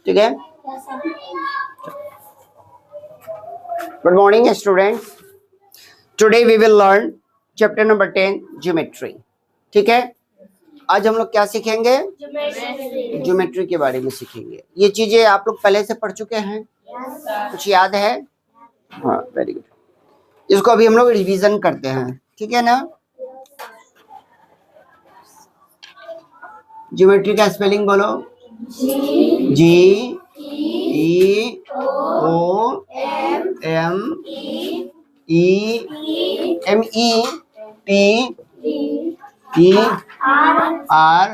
ठीक है। Good morning students, today we will learn chapter number 10 geometry. ठीक है, आज हम लोग क्या सीखेंगे? ज्योमेट्री के बारे में सीखेंगे। ये चीजें आप लोग पहले से पढ़ चुके हैं? कुछ याद है? हाँ, वेरी गुड। इसको अभी हम लोग रिवीजन करते हैं, ठीक है ना। ज्योमेट्री का स्पेलिंग बोलो। G E O M E M E T R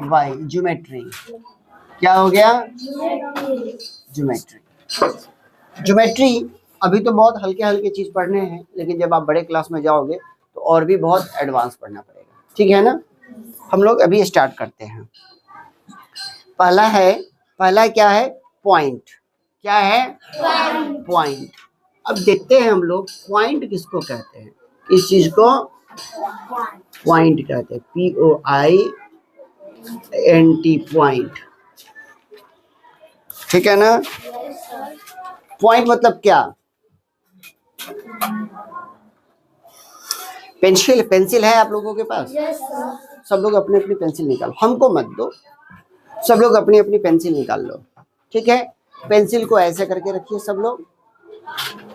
Y, geometry. क्या हो गया? ज्योमेट्री। ज्योमेट्री अभी तो बहुत हल्के हल्के चीज पढ़ने हैं, लेकिन जब आप बड़े क्लास में जाओगे तो और भी बहुत एडवांस पढ़ना पड़ेगा, ठीक है ना। हम लोग अभी स्टार्ट करते हैं। पहला क्या है? पॉइंट। क्या है? पॉइंट। अब देखते हैं हम लोग पॉइंट किसको कहते हैं। इस चीज को पॉइंट कहते हैं, POINT, पॉइंट। ठीक है ना। पॉइंट मतलब क्या? पेंसिल है आप लोगों के पास? सब लोग अपनी अपनी पेंसिल निकालो, हमको मत दो, सब लोग अपनी अपनी पेंसिल निकाल लो, ठीक है। पेंसिल को ऐसे करके रखिए सब लोग।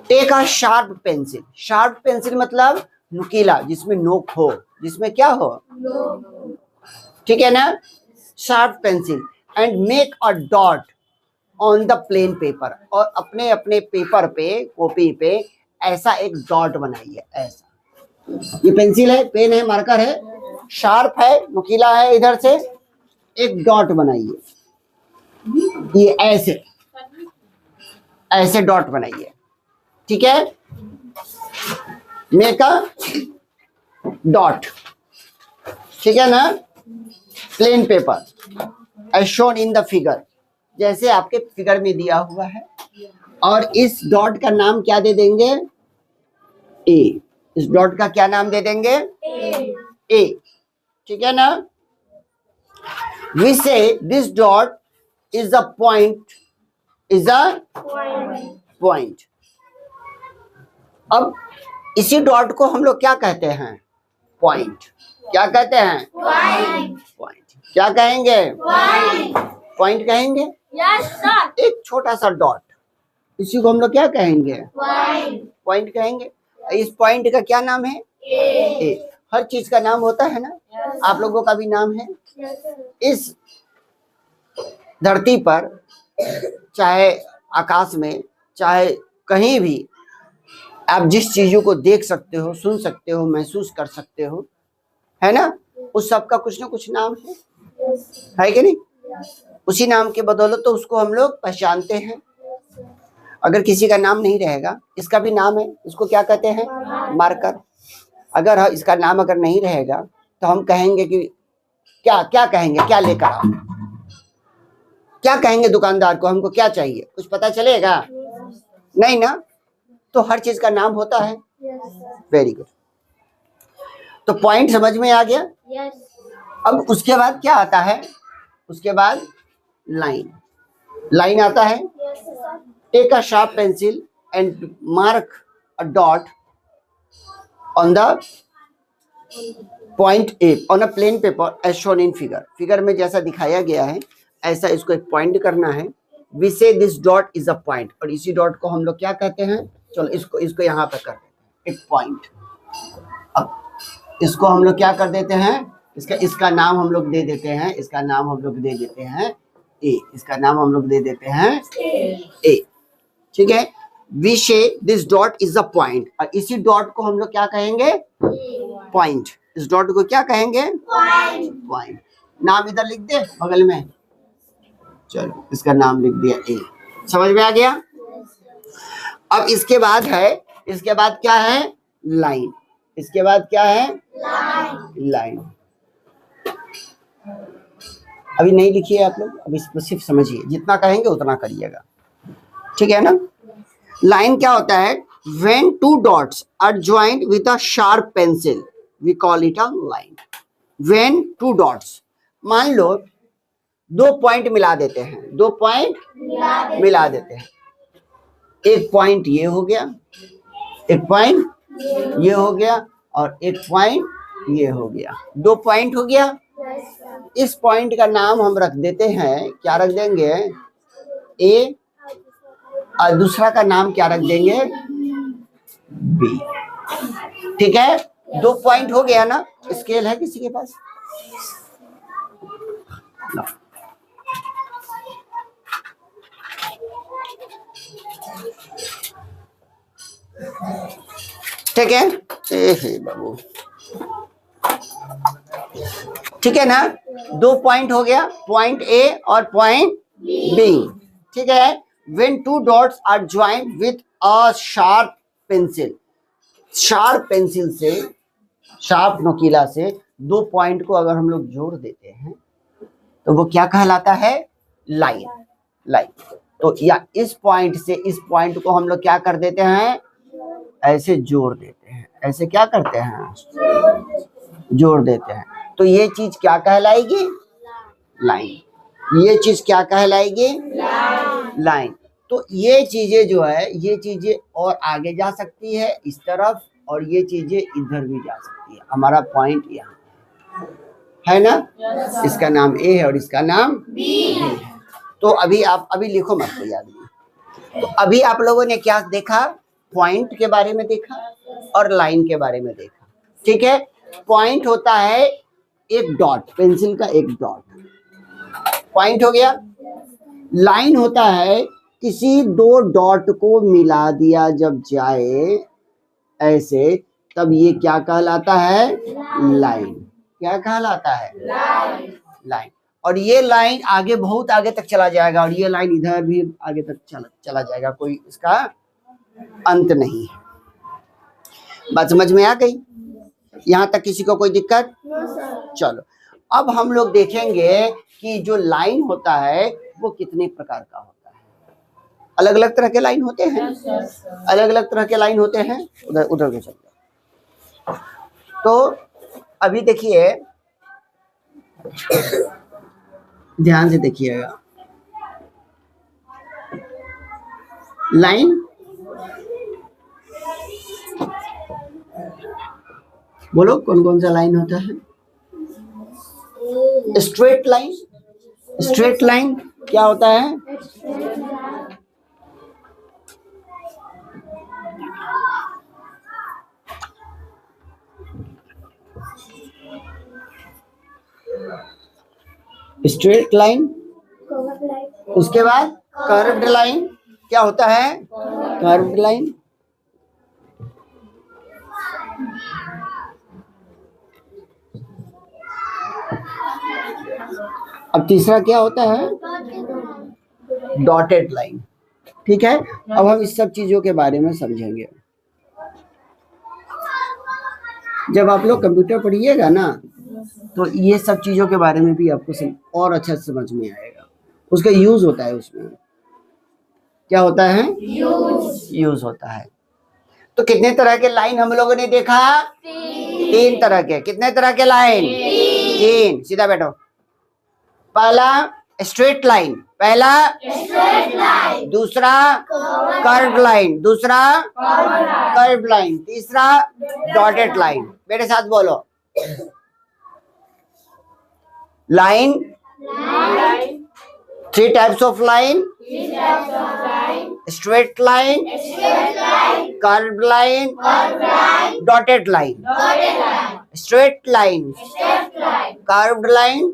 Take a sharp pencil. Sharp pencil मतलब नुकीला, जिसमें नोक हो, जिसमें क्या हो, ठीक है ना। Sharp pencil and make a dot on the plain paper. और अपने अपने पेपर पे, कॉपी पे ऐसा एक डॉट बनाइए, ऐसा। ये पेंसिल है, पेन है, मार्कर है, शार्प है, नुकीला है, इधर से एक डॉट बनाइए। ये ऐसे ऐसे डॉट बनाइए, ठीक है। मेक अ डॉट, ठीक है ना। Plane paper as shown in the figure, जैसे आपके फिगर में दिया हुआ है। और इस डॉट का नाम क्या दे देंगे? ए। इस डॉट का क्या नाम दे देंगे? ए, ठीक है ना। We say this dot is a point, is a point. अब इसी डॉट को हम लोग क्या कहते हैं? पॉइंट। क्या कहते हैं? पॉइंट। क्या कहेंगे? पॉइंट कहेंगे। एक छोटा सा डॉट, इसी को हम लोग क्या कहेंगे? पॉइंट कहेंगे। इस पॉइंट का क्या नाम है? ए। हर चीज का नाम होता है ना। आप लोगों का भी नाम है। इस धरती पर, चाहे आकाश में, चाहे कहीं भी, आप जिस चीजों को देख सकते हो, सुन सकते हो, महसूस कर सकते हो, है ना, उस सब का कुछ ना कुछ नाम है कि नहीं? उसी नाम के बदौलत तो उसको हम लोग पहचानते हैं। अगर किसी का नाम नहीं रहेगा, इसका भी नाम है, इसको क्या कहते हैं? मार्कर। अगर इसका नाम अगर नहीं रहेगा तो हम कहेंगे कि क्या क्या कहेंगे? क्या लेकर आओ? क्या कहेंगे दुकानदार को? हमको क्या चाहिए? कुछ पता चलेगा? नहीं ना। तो हर चीज का नाम होता है। Very good. तो पॉइंट समझ में आ गया। अब उसके बाद क्या आता है? उसके बाद लाइन। लाइन आता है। Take a sharp pencil and mark a dot on the point A on a plane paper as shown in figure. Figure में जैसा दिखाया गया है ऐसा इसको एक पॉइंट करना है। We say this dot is a point, और इसी डॉट को हम लोग क्या कहते हैं? चलो इसको यहाँ पे कर देते हैं, एक पॉइंट। अब इसको हम लोग क्या कर देते हैं? इसका नाम हम लोग दे देते हैं, इसका नाम हम लोग दे देते हैं ए। इसका नाम हम लोग दे देते हैं ए, ठीक है। We say this dot is a point, और इसी डॉट को हम लोग क्या कहेंगे? पॉइंट। इस डॉट को क्या कहेंगे? पॉइंट। नाम इधर लिख दे बगल में। चलो इसका नाम लिख दिया ए। समझ में आ गया? अब इसके बाद क्या है? लाइन। इसके बाद क्या है? लाइन। अभी नहीं लिखिए आप लोग, अभी सिर्फ समझिए, जितना कहेंगे उतना करिएगा, ठीक है ना। लाइन क्या होता है? When two dots are joined with a sharp pencil, we call it a line. When two dots, मान लो 2 पॉइंट मिला देते हैं, 2 पॉइंट मिला देते हैं। एक पॉइंट ये हो गया, एक पॉइंट ये हो गया और एक पॉइंट ये हो गया, 2 पॉइंट हो गया। इस पॉइंट का नाम हम रख देते हैं, क्या रख देंगे, ए, और दूसरा का नाम क्या रख देंगे, बी। ठीक है, 2 पॉइंट हो गया ना। स्केल है किसी के पास? ठीक है, बाबू, ठीक है ना। 2 पॉइंट हो गया, पॉइंट ए और पॉइंट बी। ठीक है, when 2 dots are joined with a sharp pencil, sharp pencil से, शार्प नोकीला से 2 पॉइंट को अगर हम लोग जोड़ देते हैं तो वो क्या कहलाता है, लाइन। लाइन। तो या इस पॉइंट से इस पॉइंट को हम लोग क्या कर देते हैं, ऐसे जोड़ देते हैं, ऐसे क्या करते हैं, जोड़ देते हैं। तो ये चीज क्या कहलाएगी, लाइन। ये चीज क्या कहलाएगी, लाइन। तो ये चीजें जो है, ये चीजें और आगे जा सकती है इस तरफ, और ये चीजें इधर भी जा सकती है। हमारा पॉइंट यहाँ है ना, इसका नाम ए है और इसका नाम बी है। तो अभी आप अभी लिखो मत कोई आदमी। तो अभी आप लोगों ने क्या देखा, पॉइंट के बारे में देखा और लाइन के बारे में देखा। ठीक है, पॉइंट होता है एक डॉट, पेंसिल का एक डॉट, पॉइंट हो गया। लाइन होता है किसी 2 डॉट को मिला दिया जब जाए ऐसे, तब ये क्या कहलाता है, लाइन। क्या कहलाता है, लाइन। और ये लाइन आगे बहुत आगे तक चला जाएगा और ये लाइन इधर भी आगे तक चला जाएगा, कोई इसका अंत नहीं है। बात समझ में आ गई? यहाँ तक किसी को कोई दिक्कत? चलो, अब हम लोग देखेंगे कि जो लाइन होता है वो कितने प्रकार का होता है। अलग अलग तरह के लाइन होते हैं, अलग अलग तरह के लाइन होते हैं। उधर उधर को चलते। तो अभी देखिए, ध्यान से देखिएगा, लाइन, बोलो कौन कौन सा लाइन होता है? Straight line. स्ट्रेट लाइन क्या होता है, स्ट्रेट लाइन। उसके बाद कर्व्ड लाइन। क्या होता है, कर्व्ड लाइन। अब तीसरा क्या होता है, डॉटेड लाइन। ठीक है, अब हम इस सब चीजों के बारे में समझेंगे। जब आप लोग कंप्यूटर पढ़िएगा ना, तो ये सब चीजों के बारे में भी आपको और अच्छा समझ में आएगा। उसका यूज होता है, उसमें क्या होता है, यूज होता है। तो कितने तरह के लाइन हम लोगों ने देखा, 3 तरह के। कितने तरह के लाइन, 3। सीधा बैठो। पहला स्ट्रेट लाइन, पहला स्ट्रेट लाइन, दूसरा कर्व्ड लाइन, दूसरा कर्व्ड लाइन, तीसरा डॉटेड लाइन। मेरे साथ बोलो, line, 3 types of line, straight line, curved line, dotted line. Straight line, curved line,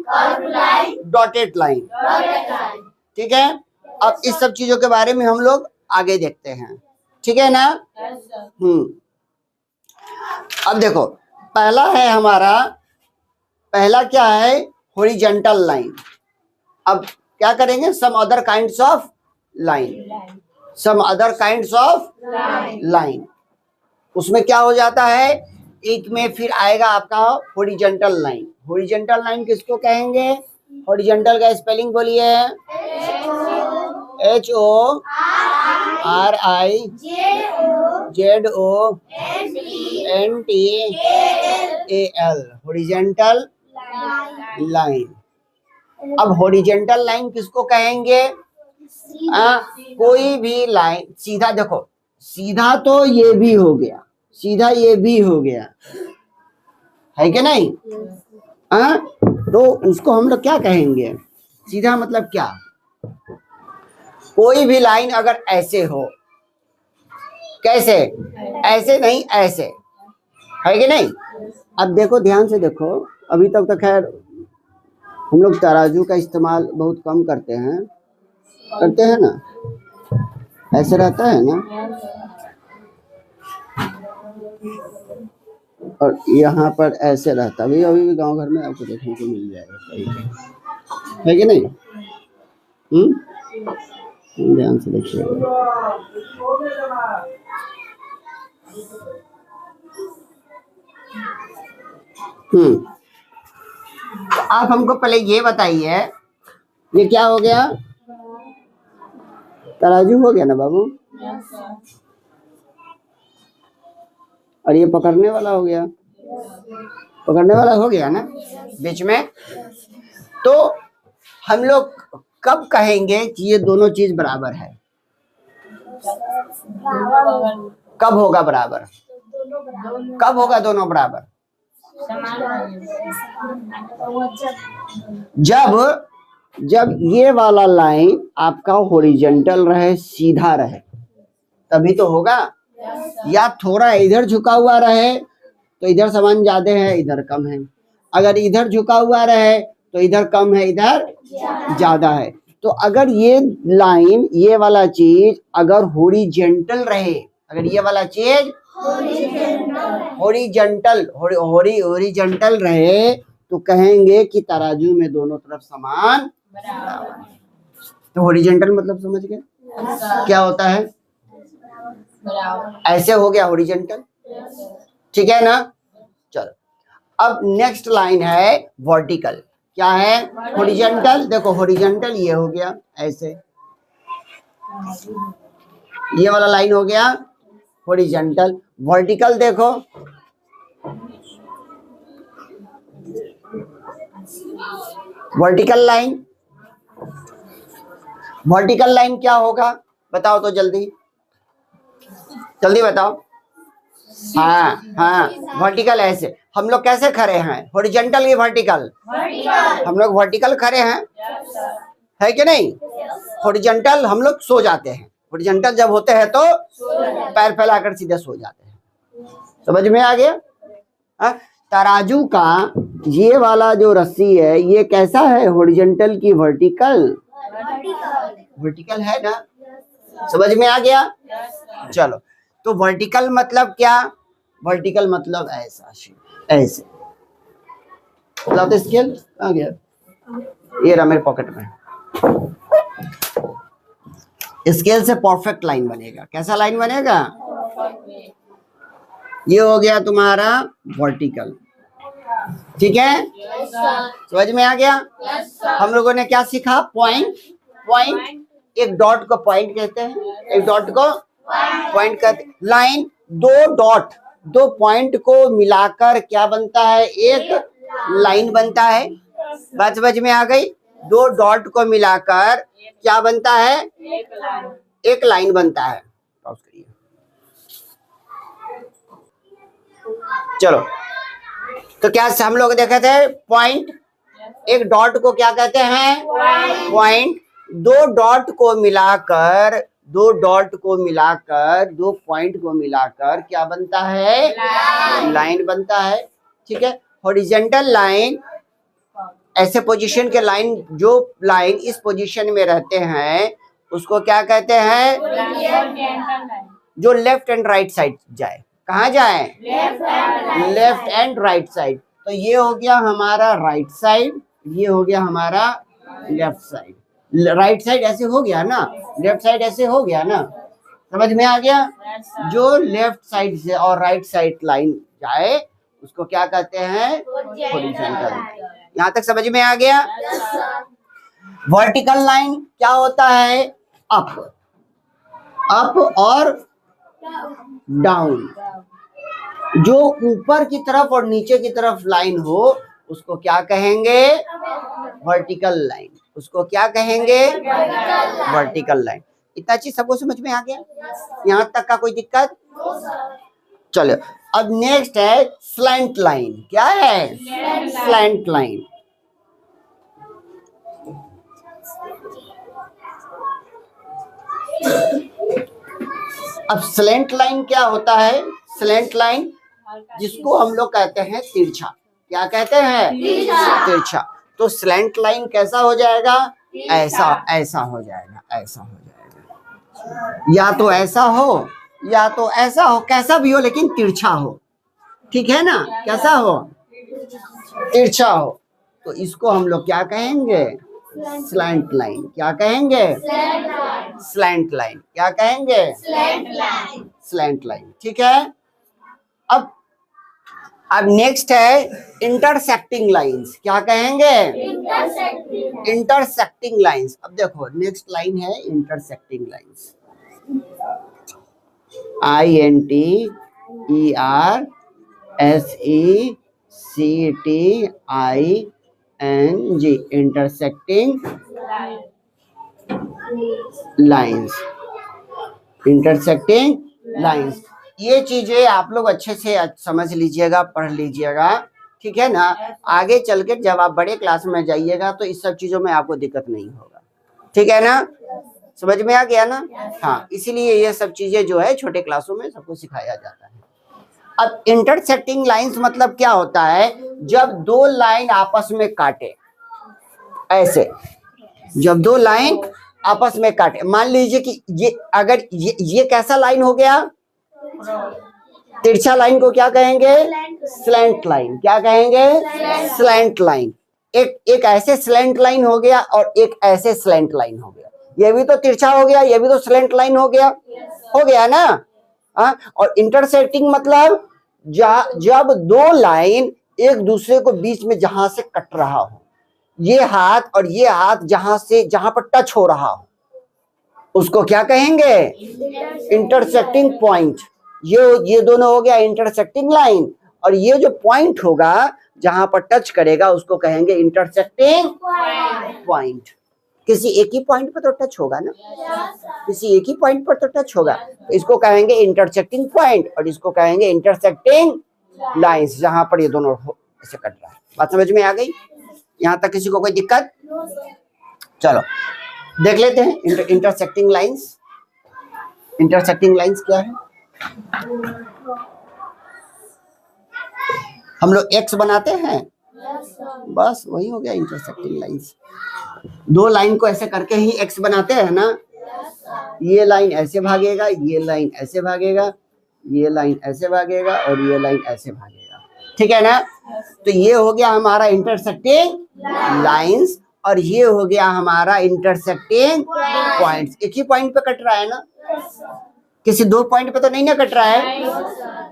dotted line. ठीक है, अब इस सब चीजों के बारे में हम लोग आगे देखते हैं। ठीक है ना। अब देखो, पहला है हमारा, पहला क्या है, हॉरिजॉन्टल लाइन। अब क्या करेंगे, some other kinds of line, some other kinds of line. उसमें क्या हो जाता है, एक में फिर आएगा आपका हॉरिजॉन्टल लाइन। हॉरिजॉन्टल लाइन किसको कहेंगे, हॉरिजॉन्टल का स्पेलिंग बोलिए, HORIZONTAL, हॉरिजॉन्टल लाइन। अब हॉरिजेंटल लाइन किसको कहेंगे? कोई भी लाइन सीधा, देखो सीधा तो ये भी हो गया, सीधा ये भी हो गया, है कि नहीं? तो उसको हम लोग क्या कहेंगे? सीधा मतलब क्या? कोई भी लाइन अगर ऐसे हो, कैसे? ऐसे नहीं, ऐसे, है कि नहीं? अब देखो ध्यान से देखो, अभी तक तो खैर हम लोग तराजू का इस्तेमाल बहुत कम करते हैं ना? ऐसे रहता है ना? और यहाँ पर ऐसे रहता है, अभी भी गांव घर में आपको देखने को मिल जाएगा, है कि नहीं? ध्यान से देखिएगा। तो आप हमको पहले ये बताइए, ये क्या हो गया? तराजू हो गया ना बाबू? और ये पकड़ने वाला हो गया, पकड़ने वाला हो गया ना बीच में। तो हम लोग कब कहेंगे कि ये दोनों चीज बराबर है? कब होगा बराबर? कब होगा दोनों बराबर? जब ये वाला लाइन आपका हॉरिजॉन्टल रहे, सीधा रहे, तभी तो होगा। या थोड़ा इधर झुका हुआ रहे तो इधर समान ज्यादा है, इधर कम है। अगर इधर झुका हुआ रहे तो इधर कम है, इधर ज्यादा है। तो अगर ये लाइन, ये वाला चीज अगर हॉरिजॉन्टल रहे, अगर ये वाला चीज हॉरिजॉन्टल रहे तो कहेंगे कि तराजू में दोनों तरफ समान बराबर। तो हॉरिजॉन्टल मतलब समझ गए क्या होता है? ऐसे हो गया हॉरिजॉन्टल, ठीक है ना? चलो, अब नेक्स्ट लाइन है वर्टिकल। क्या है? हॉरिजॉन्टल। देखो हॉरिजॉन्टल ये हो गया ऐसे, ये वाला लाइन हो गया हॉरिजॉन्टल। वर्टिकल देखो, वर्टिकल लाइन, वर्टिकल लाइन क्या होगा बताओ तो, जल्दी जल्दी बताओ। हाँ, वर्टिकल ऐसे। हम लोग कैसे खड़े हैं? हॉरिजॉन्टल की वर्टिकल? हम लोग वर्टिकल खड़े हैं, है कि नहीं? हॉरिजॉन्टल हम लोग सो जाते हैं। हॉरिजॉन्टल जब होते हैं तो पैर फैलाकर सीधे सो जाते हैं। समझ में आ गया? तराजू का ये वाला जो रस्सी है ये कैसा है? हॉरिजॉन्टल की वर्टिकल? वर्टिकल है ना? समझ में आ गया? चलो, तो वर्टिकल मतलब क्या? वर्टिकल मतलब ऐसा, ऐसे। तो स्केल आ गया, ये रहा मेरे पॉकेट में। स्केल से परफेक्ट लाइन बनेगा। कैसा लाइन बनेगा? ये हो गया तुम्हारा वर्टिकल, ठीक है? समझ में आ गया? हम लोगों ने क्या सीखा? पॉइंट, पॉइंट, एक डॉट को पॉइंट कहते हैं, एक डॉट को पॉइंट कहते हैं। लाइन, दो डॉट, दो पॉइंट को मिलाकर क्या बनता है? एक लाइन बनता है। बात समझ में आ गई? दो डॉट को मिलाकर क्या बनता है? एक लाइन बनता है। चलो, तो क्या हम लोग देखे थे? पॉइंट, एक डॉट को क्या कहते हैं? पॉइंट। दो डॉट को मिलाकर, दो डॉट को मिलाकर, दो पॉइंट को मिलाकर क्या बनता है? लाइन बनता है, ठीक है? हॉरिजॉन्टल लाइन ऐसे पोजीशन के लाइन, जो लाइन इस पोजीशन में रहते हैं उसको क्या कहते हैं? जो लेफ्ट एंड राइट साइड जाए। कहाँ जाए? Left and right side. तो ये हो गया हमारा राइट साइड, ये हो गया हमारा लेफ्ट साइड। राइट साइड ऐसे हो गया ना, लेफ्ट साइड ऐसे हो गया ना। समझ में आ गया? जो लेफ्ट साइड से और राइट साइड लाइन जाए उसको क्या कहते हैं? हॉरिजॉन्टल। यहाँ तक समझ में आ गया? वर्टिकल लाइन क्या होता है? अप, अप और डाउन। जो ऊपर की तरफ और नीचे की तरफ लाइन हो उसको क्या कहेंगे? Vertical line. उसको क्या कहेंगे? Vertical line. इतना चीज सबको समझ में आ गया? यहां तक का कोई दिक्कत? चलो अब नेक्स्ट है स्लैंट लाइन। क्या है? Slant line. अब स्लैंट लाइन क्या होता है? स्लैंट लाइन जिसको हम लोग कहते हैं तिरछा। क्या कहते हैं? तिरछा। तो स्लैंट लाइन कैसा हो जाएगा? ऐसा ऐसा हो जाएगा, ऐसा हो जाएगा। या तो ऐसा हो या तो ऐसा हो, कैसा भी हो लेकिन तिरछा हो। ठीक है ना? कैसा हो? तिरछा हो। तो इसको हम लोग क्या कहेंगे? Slant line. क्या कहेंगे? Slant line. क्या कहेंगे? Slant line. ठीक है। अब नेक्स्ट है इंटरसेक्टिंग लाइंस। क्या कहेंगे? Intersecting lines. अब देखो नेक्स्ट लाइन है intersecting lines. INTERSECTING intersecting lines. Intersecting lines. ये चीजें आप लोग अच्छे से समझ लीजिएगा, पढ़ लीजिएगा। ठीक है ना? आगे चल के जब आप बड़े क्लास में जाइएगा तो इस सब चीजों में आपको दिक्कत नहीं होगा। ठीक है ना? समझ में आ गया ना? हाँ, इसीलिए ये सब चीजें जो है छोटे क्लासों में सबको सिखाया जाता है। अब इंटरसेक्टिंग लाइंस मतलब क्या होता है? जब दो लाइन आपस में काटे, ऐसे जब दो लाइन आपस में काटे। मान लीजिए कि ये अगर ये कैसा लाइन हो गया? तिरछा लाइन को क्या कहेंगे? Slant line. क्या कहेंगे? Slant line. एक ऐसे स्लैंट लाइन हो गया और एक ऐसे स्लैंट लाइन हो गया। ये भी तो तिरछा हो गया, ये भी तो स्लैंट लाइन हो गया। हो गया ना? और इंटरसेक्टिंग मतलब जब दो लाइन एक दूसरे को बीच में जहां से कट रहा हो, ये हाथ और ये हाथ जहां पर टच हो रहा हो, उसको क्या कहेंगे? Intersecting point. ये दोनों हो गया इंटरसेक्टिंग लाइन। और ये जो पॉइंट होगा जहां पर टच करेगा उसको कहेंगे इंटरसेक्टिंग पॉइंट। किसी एक ही पॉइंट पर तो टच होगा ना? किसी एक ही पॉइंट पर तो टच होगा। तो इसको कहेंगे इंटरसेक्टिंग पॉइंट और इसको कहेंगे इंटरसेक्टिंग लाइंस, जहां पर ये दोनों ऐसे कट रहा है। बात समझ में आ गई? यहां तक किसी को कोई दिक्कत? चलो देख लेते हैं इंटरसेक्टिंग लाइंस। इंटरसेक्टिंग लाइंस क्या है? हम लोग एक्स बनाते हैं, बस वही हो गया इंटरसेक्टिंग लाइंस। दो लाइन को ऐसे करके ही एक्स बनाते हैं ना? ये लाइन ऐसे भागेगा, ये लाइन ऐसे भागेगा, ये लाइन ऐसे भागेगा और ये लाइन ऐसे भागेगा। ठीक है ना? तो ये हो गया हमारा इंटरसेक्टिंग लाइंस और ये हो गया हमारा इंटरसेक्टिंग पॉइंट्स। एक ही पॉइंट पे कट रहा है ना? किसी दो पॉइंट पे तो नहीं ना कट रहा है।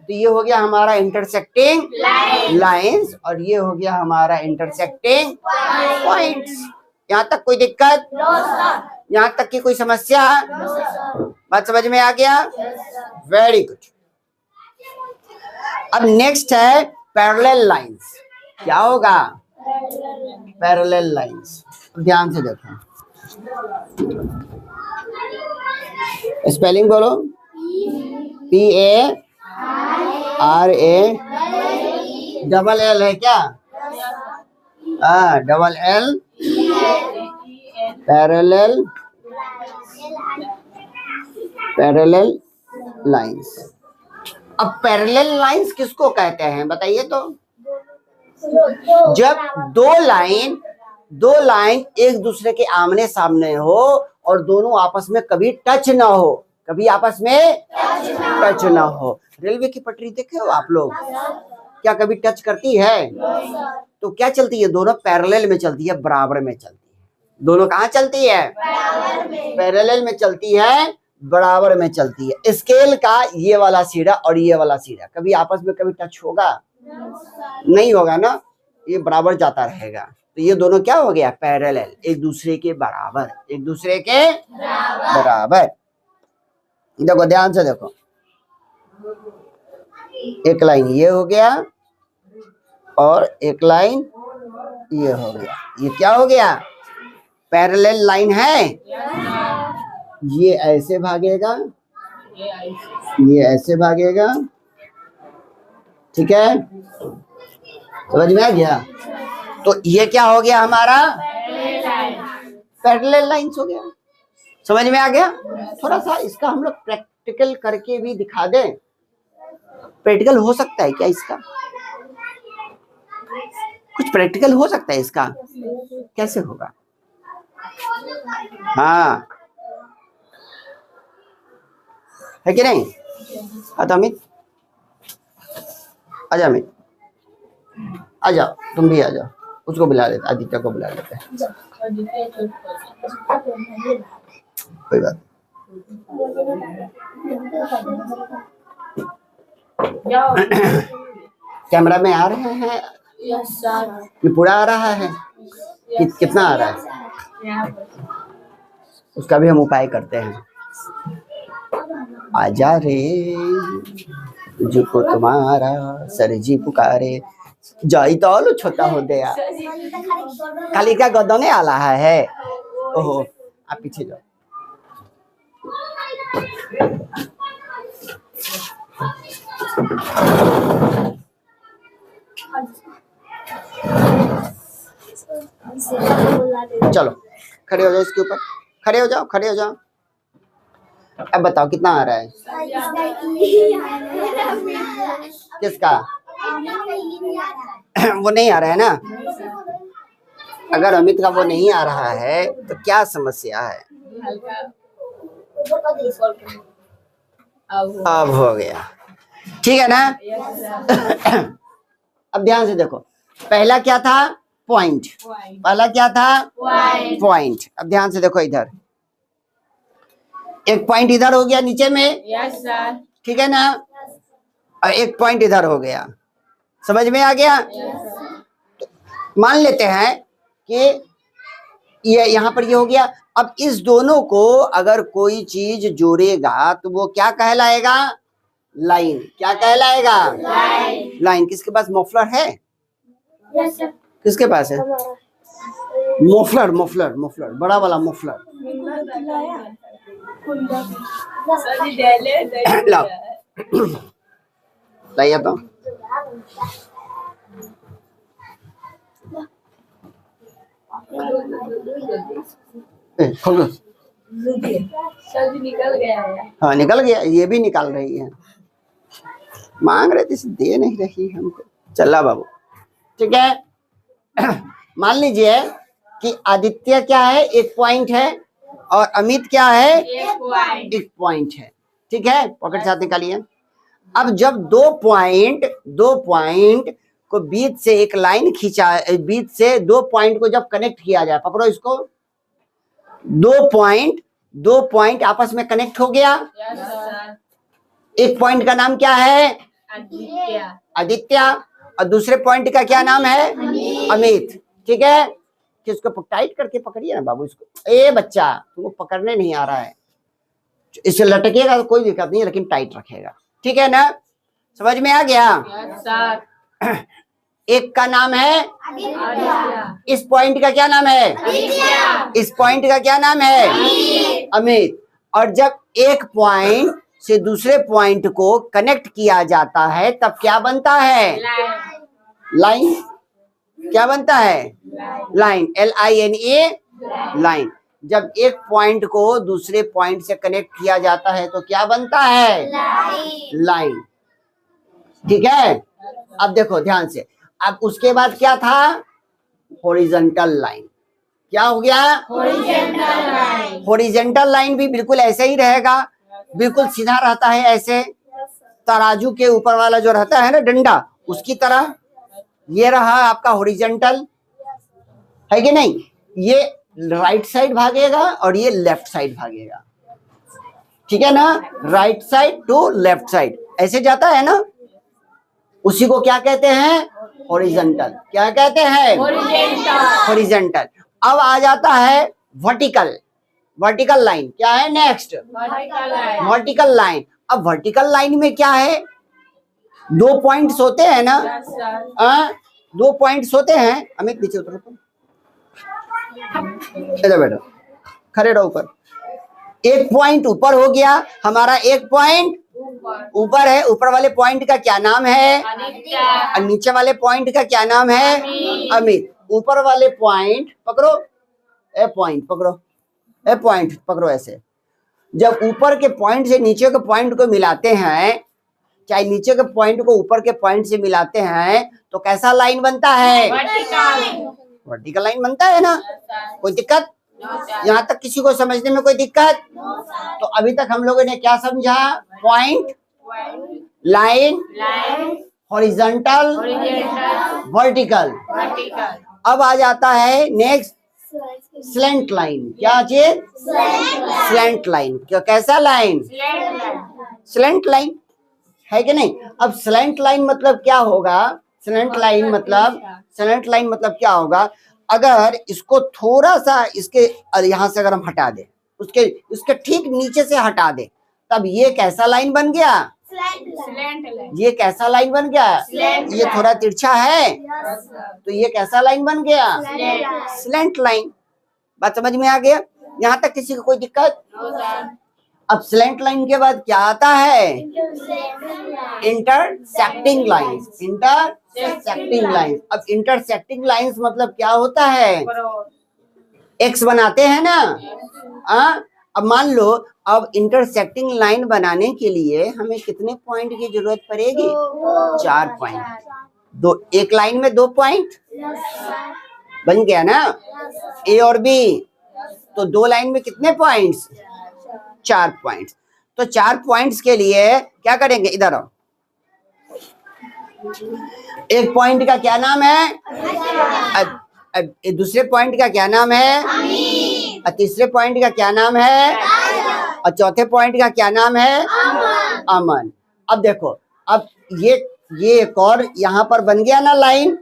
तो ये हो गया हमारा इंटरसेक्टिंग लाइंस और ये हो गया हमारा इंटरसेक्टिंग पॉइंट्स। यहाँ तक कोई दिक्कत? यहाँ तक की कोई समस्या? बात समझ में आ गया? Very good. अब नेक्स्ट है पैरेलल लाइंस। क्या होगा? Parallel lines. ध्यान से देखो, स्पेलिंग बोलो। PARA डबल L है क्या? Double L parallel lines. अब पैरेलल लाइंस किसको कहते हैं बताइए तो? जब दो लाइन एक दूसरे के आमने सामने हो और दोनों आपस में कभी टच ना हो, कभी आपस में टच ना हो। रेलवे की पटरी देखे हो आप लोग? क्या कभी टच करती है? तो क्या चलती है? दोनों पैरेलल में चलती है, बराबर में चलती है। दोनों कहाँ चलती है? पैरेलल में चलती है, बराबर में चलती है। स्केल का ये वाला सिरा और ये वाला सिरा कभी आपस में कभी टच होगा? नहीं होगा ना? ये बराबर जाता रहेगा। तो ये दोनों क्या हो गया? पैरेलल, एक दूसरे के बराबर, एक दूसरे के बराबर। देखो ध्यान से देखो, एक लाइन ये हो गया और एक लाइन ये हो गया, ये क्या हो गया, पैरेलल लाइन है। ये ऐसे भागेगा, ये ऐसे भागेगा, ठीक है, समझ में आ गया। तो ये क्या हो गया हमारा, पैरेलल लाइंस हो गया। समझ में आ गया। थोड़ा सा इसका हम लोग प्रैक्टिकल करके भी दिखा दें। प्रैक्टिकल हो सकता है क्या इसका, कुछ प्रैक्टिकल हो सकता है इसका, कैसे होगा। हाँ है कि नहीं। हाँ तो अमित आजा, अमित आ जाओ, तुम भी आ जाओ, उसको बुला लेते, आदित्य को बुला लेते हैं, कोई बात। कैमरा में आ रहे हैं, ये पूरा आ रहा है, कितना आ रहा है, उसका भी हम उपाय करते हैं। आजा रे तुझको तुम्हारा सरजी पुकारे, जाई तो छोटा हो गया, खाली का गदने आला है। ओहो आप पीछे जाओ। चलो खड़े हो जाओ, इसके ऊपर खड़े हो जाओ, खड़े हो जाओ। अब बताओ कितना आ रहा है, किसका वो नहीं आ रहा है ना। अगर अमित का वो नहीं आ रहा है तो क्या समस्या है, अब हो गया, ठीक है ना। अब ध्यान से देखो, पहला क्या था, पॉइंट, पहला क्या था, पॉइंट। अब ध्यान से देखो, इधर एक पॉइंट इधर हो गया नीचे में, यस सर, ठीक है ना, और एक पॉइंट इधर हो गया, समझ में आ गया। तो मान लेते हैं कि ये यहाँ पर ये हो गया। अब इस दोनों को अगर कोई चीज जोड़ेगा तो वो क्या कहलाएगा, लाइन। क्या कहलाएगा, लाइन। लाइन। किसके पास मफलर है, yes, sir. किसके पास है मफलर, मफलर, मफलर, बड़ा वाला मफलर लाओ, लाइए तो। खोलो, निकल गया है। हाँ निकल गया, ये भी निकाल रही है, मांग रहे थे दे नहीं रही हमको। चला बाबू, ठीक है। मान लीजिए कि आदित्य क्या है, एक पॉइंट है, और अमित क्या है, एक पॉइंट है, ठीक है। पॉकेट साथ निकालिए। अब जब दो पॉइंट को बीच से एक लाइन खींचा, बीच से दो पॉइंट को जब कनेक्ट किया जाए, पकड़ो इसको, दो पॉइंट आपस में कनेक्ट हो गया। एक पॉइंट का नाम क्या है, आदित्य, और दूसरे पॉइंट का क्या नाम है, अमित, ठीक है। कि उसको टाइट करके पकड़िए ना बाबू इसको। ए बच्चा तुमको पकड़ने नहीं आ रहा है, इसे लटकेगा तो कोई दिक्कत नहीं है, लेकिन टाइट रखेगा, ठीक है ना। समझ में आ गया। एक का नाम है, इस पॉइंट का क्या नाम है, इस पॉइंट का क्या नाम है, अमित। और जब एक पॉइंट से दूसरे पॉइंट को कनेक्ट किया जाता है तब क्या बनता है, लाइन। क्या बनता है, लाइन, LINE, लाइन। जब एक पॉइंट को दूसरे पॉइंट से कनेक्ट किया जाता है तो क्या बनता है, लाइन, ठीक है। अब देखो ध्यान से, अब उसके बाद क्या था, हॉरिजॉन्टल लाइन। क्या हो गया, हॉरिजॉन्टल लाइन। हॉरिजॉन्टल लाइन भी बिल्कुल ऐसे ही रहेगा, बिल्कुल सीधा रहता है, ऐसे तराजू के ऊपर वाला जो रहता है ना डंडा, उसकी तरह। ये रहा आपका हॉरिजॉन्टल, है कि नहीं। ये राइट साइड भागेगा और ये लेफ्ट साइड भागेगा, ठीक है ना। Right side to left side ऐसे जाता है ना, उसी को क्या कहते हैं, हॉरिजॉन्टल। क्या कहते हैं, हॉरिजॉन्टल। अब आ जाता है वर्टिकल, वर्टिकल लाइन। क्या है नेक्स्ट, वर्टिकल लाइन। अब वर्टिकल लाइन में क्या है, दो पॉइंट्स होते हैं ना, 2 पॉइंट्स होते हैं। अमित नीचे उतरो तुम, इधर बैठो, खड़े रहो ऊपर। एक पॉइंट ऊपर हो गया हमारा, एक पॉइंट ऊपर है। ऊपर वाले पॉइंट का क्या नाम है? और नीचे वाले पॉइंट का क्या नाम है? अमित। ऊपर वाले पॉइंट पकड़ो, ए पॉइंट पकड़ो, ए पॉइंट पकड़ो। ऐसे जब ऊपर के पॉइंट से नीचे के पॉइंट को मिलाते हैं, चाहे नीचे के पॉइंट को ऊपर के पॉइंट से मिलाते हैं, तो कैसा लाइन बनता है? वर्टिकल लाइन बनता है ना। कोई दिक्कत? यहाँ तक किसी को समझने में कोई दिक्कत? तो अभी तक हम लोगों ने क्या समझा? Point, line, horizontal, vertical. अब आ जाता है नेक्स्ट स्लैंट लाइन। क्या चीज? Slant line. क्या, कैसा लाइन? स्लैंट लाइन है कि नहीं? अब स्लैंट लाइन मतलब क्या होगा? स्लैंट लाइन मतलब क्या होगा? अगर इसको थोड़ा सा इसके यहाँ से अगर हम हटा दे, उसके ठीक नीचे से हटा दे, तब ये कैसा लाइन बन गया? ये कैसा लाइन बन गया? ये थोड़ा तिरछा है, तो ये कैसा लाइन बन गया? Slant line. बात समझ में आ गया? यहाँ तक किसी को कोई दिक्कत? अब स्लैंट लाइन के बाद क्या आता है? Intersecting lines. Intersecting lines. अब इंटरसेक्टिंग लाइंस मतलब क्या होता है? एक्स बनाते हैं ना। अब मान लो, अब इंटरसेक्टिंग लाइन बनाने के लिए हमें कितने पॉइंट की जरूरत पड़ेगी? 4 पॉइंट। दो, एक लाइन में 2 पॉइंट बन गया ना, ए और बी। तो 2 लाइन में कितने पॉइंट्स? 4 पॉइंट्स। तो 4 पॉइंट्स के लिए क्या करेंगे? इधर आओ। एक पॉइंट का क्या नाम है? दूसरे पॉइंट का क्या नाम है? और तीसरे पॉइंट का क्या नाम है? और चौथे पॉइंट का क्या नाम है? अमन। अब देखो, अब ये एक और यहाँ पर बन गया ना लाइन।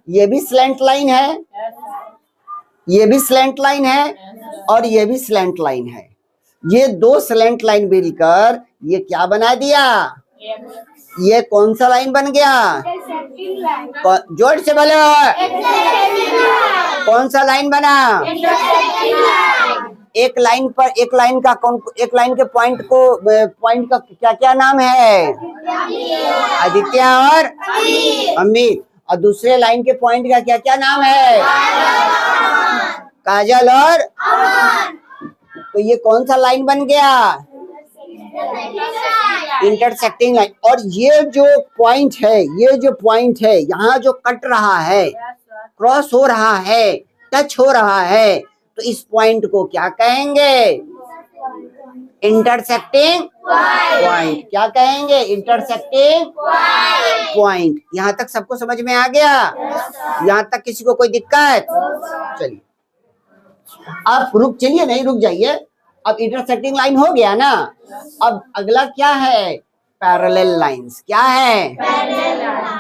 ये भी स्लैंट लाइन है, ये भी स्लैंट लाइन है, और ये भी स्लैंट लाइन है। ये 2 स्लैंट लाइन मिलकर ये क्या बना दिया? ये कौन सा लाइन बन गया? जोर से बोलो, कौन सा लाइन बना? एक लाइन पर, एक लाइन के पॉइंट का क्या क्या नाम है? आदित्य और अमित। और दूसरे लाइन के पॉइंट का क्या क्या नाम है? काजल और। तो ये कौन सा लाइन बन गया? Intersecting line. और ये जो पॉइंट है, यहाँ जो कट रहा है, क्रॉस हो रहा है, टच हो रहा है, तो इस पॉइंट को क्या कहेंगे? Intersecting point. क्या कहेंगे? Intersecting point. यहाँ तक सबको समझ में आ गया? यहाँ तक किसी को कोई दिक्कत? चलिए, आप चलिए, नहीं रुक जाइए। अब इंटरसेक्टिंग लाइन हो गया ना। अब अगला क्या है? Parallel lines. क्या है?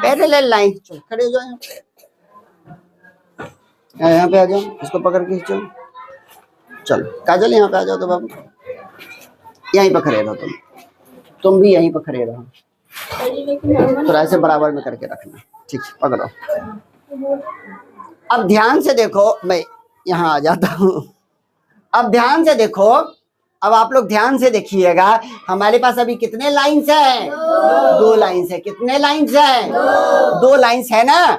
Parallel line. चलो खड़े हो जाओ, यहाँ पे आ जाओ, इसको पकड़ के खींचो। चलो काजल यहाँ पे आ जाओ। तो बाबू यहीं पर खड़े रहो, तुम भी यहीं पर खड़े रहो। थोड़ा ऐसे बराबर में करके रखना, ठीक है? पकड़ो। अब ध्यान से देखो, मैं यहाँ आ जाता हूँ। अब ध्यान से देखो, अब आप लोग ध्यान से देखिएगा। हमारे पास अभी कितने लाइंस हैं? 2 लाइंस है। कितने लाइंस हैं? 2 लाइंस है ना।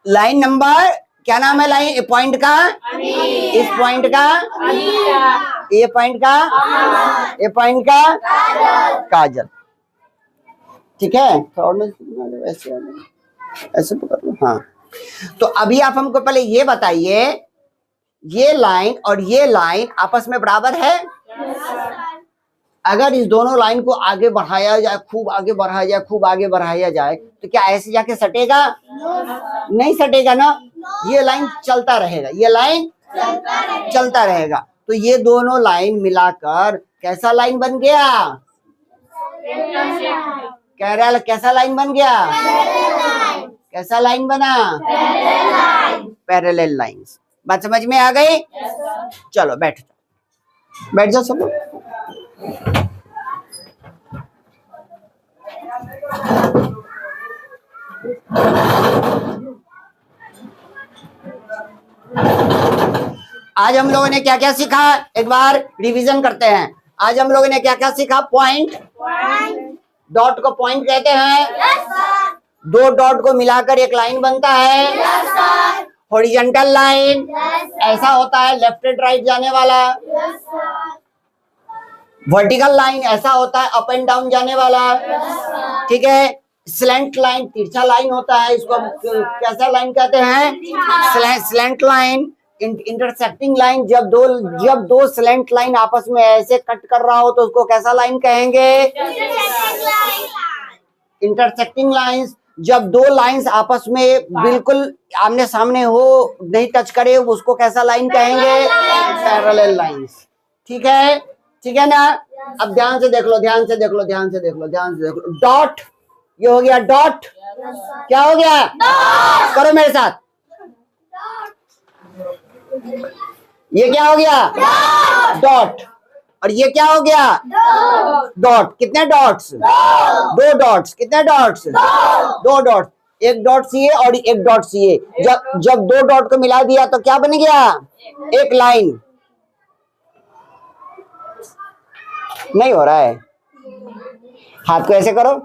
लाइन नंबर क्या नाम है? लाइन पॉइंट का, इस पॉइंट का, ये पॉइंट का, ये पॉइंट का काजल। ठीक है? तो ऐसे ऐसे पकड़ लो। हाँ, तो अभी आप हमको पहले ये बताइए, ये लाइन और ये लाइन आपस में बराबर है? अगर इस दोनों लाइन को आगे बढ़ाया जाए, खूब आगे बढ़ाया जाए, तो क्या ऐसे जाके सटेगा? नहीं सटेगा ना। ये लाइन चलता रहेगा, ये लाइन चलता रहेगा। तो ये दोनों लाइन मिलाकर कैसा लाइन बन गया? कह रहा कैसा लाइन बन गया? कैसा लाइन बना? Parallel lines. बात समझ में आ गई? चलो बैठ जाओ सब लोग। आज हम लोगों ने क्या क्या सीखा, एक बार रिवीजन करते हैं। आज हम लोगों ने क्या क्या सीखा? पॉइंट, डॉट को पॉइंट कहते हैं। दो डॉट को मिलाकर एक लाइन बनता है। हॉरिजॉन्टल लाइन ऐसा होता है लेफ्ट एंड राइट जाने वाला। वर्टिकल लाइन ऐसा होता है अप एंड डाउन जाने वाला। ठीक है। स्लैंट लाइन तिरछा लाइन होता है, इसको कैसा लाइन कहते हैं? Slant line. इंटरसेक्टिंग लाइन, जब दो स्लैंट लाइन आपस में ऐसे कट कर रहा हो तो उसको कैसा लाइन कहेंगे? Intersecting lines. जब दो लाइंस आपस में बिल्कुल आमने सामने हो, नहीं टच करे, उसको कैसा लाइन कहेंगे? Parallel lines. ठीक है, ठीक है ना? अब ध्यान से देख लो, ध्यान से देख लो, ध्यान से देख लो, ध्यान से देख लो। डॉट, ये हो गया डॉट। क्या हो गया? करो मेरे साथ। ये क्या हो गया? डॉट। और ये क्या हो गया? डॉट। कितने डॉट्स? दो डॉट्स। कितने डॉट्स? दो डॉट्स। एक डॉट सी है और एक डॉट सी है। जब दो डॉट को मिला दिया तो क्या बन गया? एक लाइन। नहीं हो रहा है। हाथ को ऐसे करो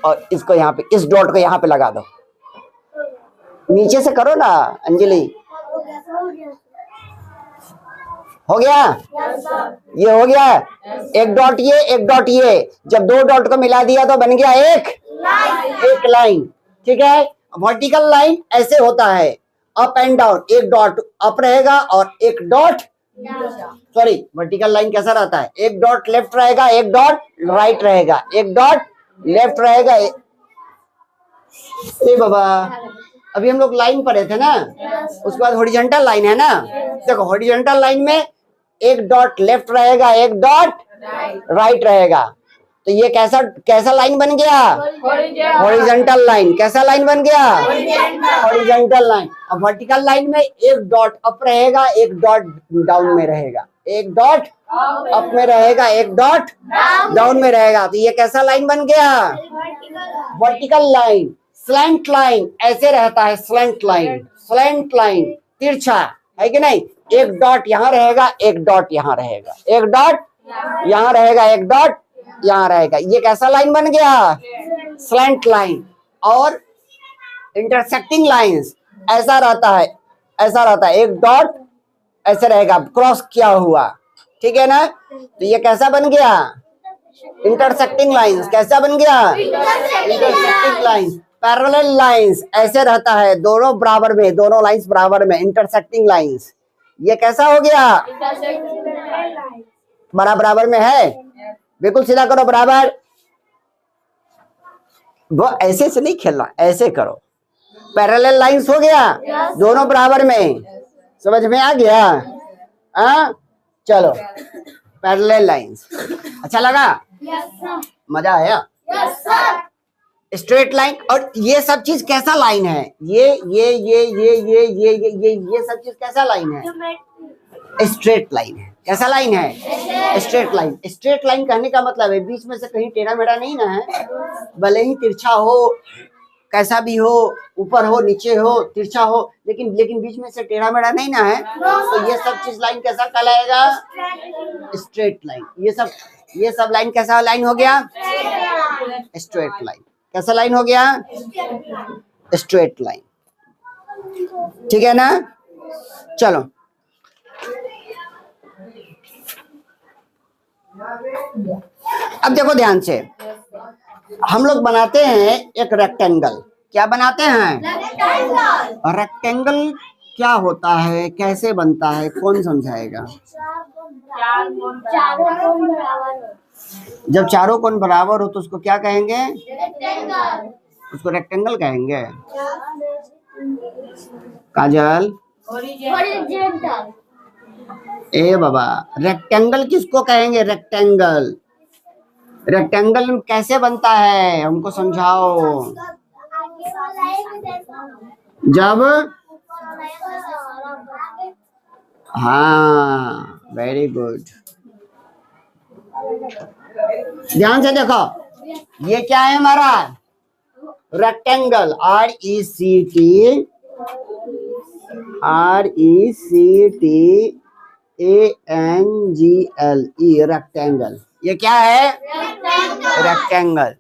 और इसको यहाँ पे, इस डॉट को यहाँ पे लगा दो। नीचे से करो ना अंजलि। हो गया? ये हो गया। एक डॉट ये, एक डॉट ये। जब दो डॉट को मिला दिया तो बन गया एक लाइन। ठीक है। वर्टिकल लाइन ऐसे होता है अप एंड डाउन। एक डॉट अप रहेगा और एक डॉट, सॉरी, वर्टिकल लाइन कैसा रहता है? एक डॉट लेफ्ट रहेगा, एक डॉट राइट रहेगा, एक डॉट लेफ्ट रहेगा। बाबा, अभी हम लोग लाइन पढ़े थे ना, उसके बाद हॉरिजॉन्टल लाइन है ना। देखो हॉरिजॉन्टल लाइन में एक डॉट लेफ्ट रहेगा, एक डॉट राइट रहेगा। तो ये कैसा लाइन बन गया? Horizontal line. कैसा लाइन बन गया? Horizontal line. अब वर्टिकल लाइन में एक डॉट अप रहेगा, एक डॉट डाउन में रहेगा, एक डॉट अप में रहेगा, एक डॉट डाउन में रहेगा। तो ये कैसा लाइन बन गया? Vertical line. स्लैंट लाइन ऐसे रहता है। स्लैंट लाइन, स्लैंट लाइन तिरछा है कि नहीं? एक डॉट यहाँ रहेगा, एक डॉट यहाँ रहेगा, एक डॉट यहाँ रहेगा, एक डॉट यहाँ रहेगा। ये कैसा लाइन बन गया? Slant line. और इंटरसेक्टिंग लाइंस ऐसा रहता है, ऐसा रहता है। एक डॉट ऐसे रहेगा क्रॉस किया हुआ। ठीक है ना? तो ये कैसा बन गया? Intersecting lines. कैसा बन गया? Intersecting lines. पैरेलल लाइंस ऐसे रहता है, दोनों बराबर में, दोनों लाइंस बराबर में। Intersecting lines. ये कैसा हो गया? बराबर में है। बिल्कुल सीधा करो, बराबर। वो ऐसे से नहीं खेलना, ऐसे करो। पैरेलल लाइंस हो गया, दोनों बराबर में। समझ में आ गया? चलो, पैरेलल लाइंस। अच्छा लगा? मजा आया? Straight line. और ये सब चीज कैसा लाइन है? ये सब चीज कैसा लाइन है? स्ट्रेट लाइन है। कैसा लाइन है? Straight line. स्ट्रेट लाइन कहने का मतलब है बीच में से कहीं टेढ़ा मेढ़ा नहीं ना है। भले ही तिरछा हो, कैसा भी हो, ऊपर हो, नीचे हो, तिरछा हो, लेकिन बीच में से टेढ़ा मेढ़ा नहीं ना है। तो ये सब चीज लाइन कैसा कहलाएगा? Straight line. ये सब लाइन कैसा लाइन हो गया? Straight line. कैसा लाइन हो गया? Straight line. ठीक है ना? चलो, अब देखो ध्यान से। हम लोग बनाते हैं एक रेक्टेंगल। क्या बनाते हैं? रेक्टेंगल क्या होता है, कैसे बनता है, कौन समझाएगा? जब चारों कोण बराबर हो तो उसको क्या कहेंगे? उसको रेक्टेंगल कहेंगे। काजल, ए बाबा, रेक्टेंगल किसको कहेंगे? रेक्टेंगल। रेक्टेंगल कैसे बनता है, हमको समझाओ। जब, हाँ, वेरी गुड। ध्यान से देखो, ये क्या है हमारा? Rectangle, RECTANGLE, rectangle. ये क्या है? रेक्टेंगल।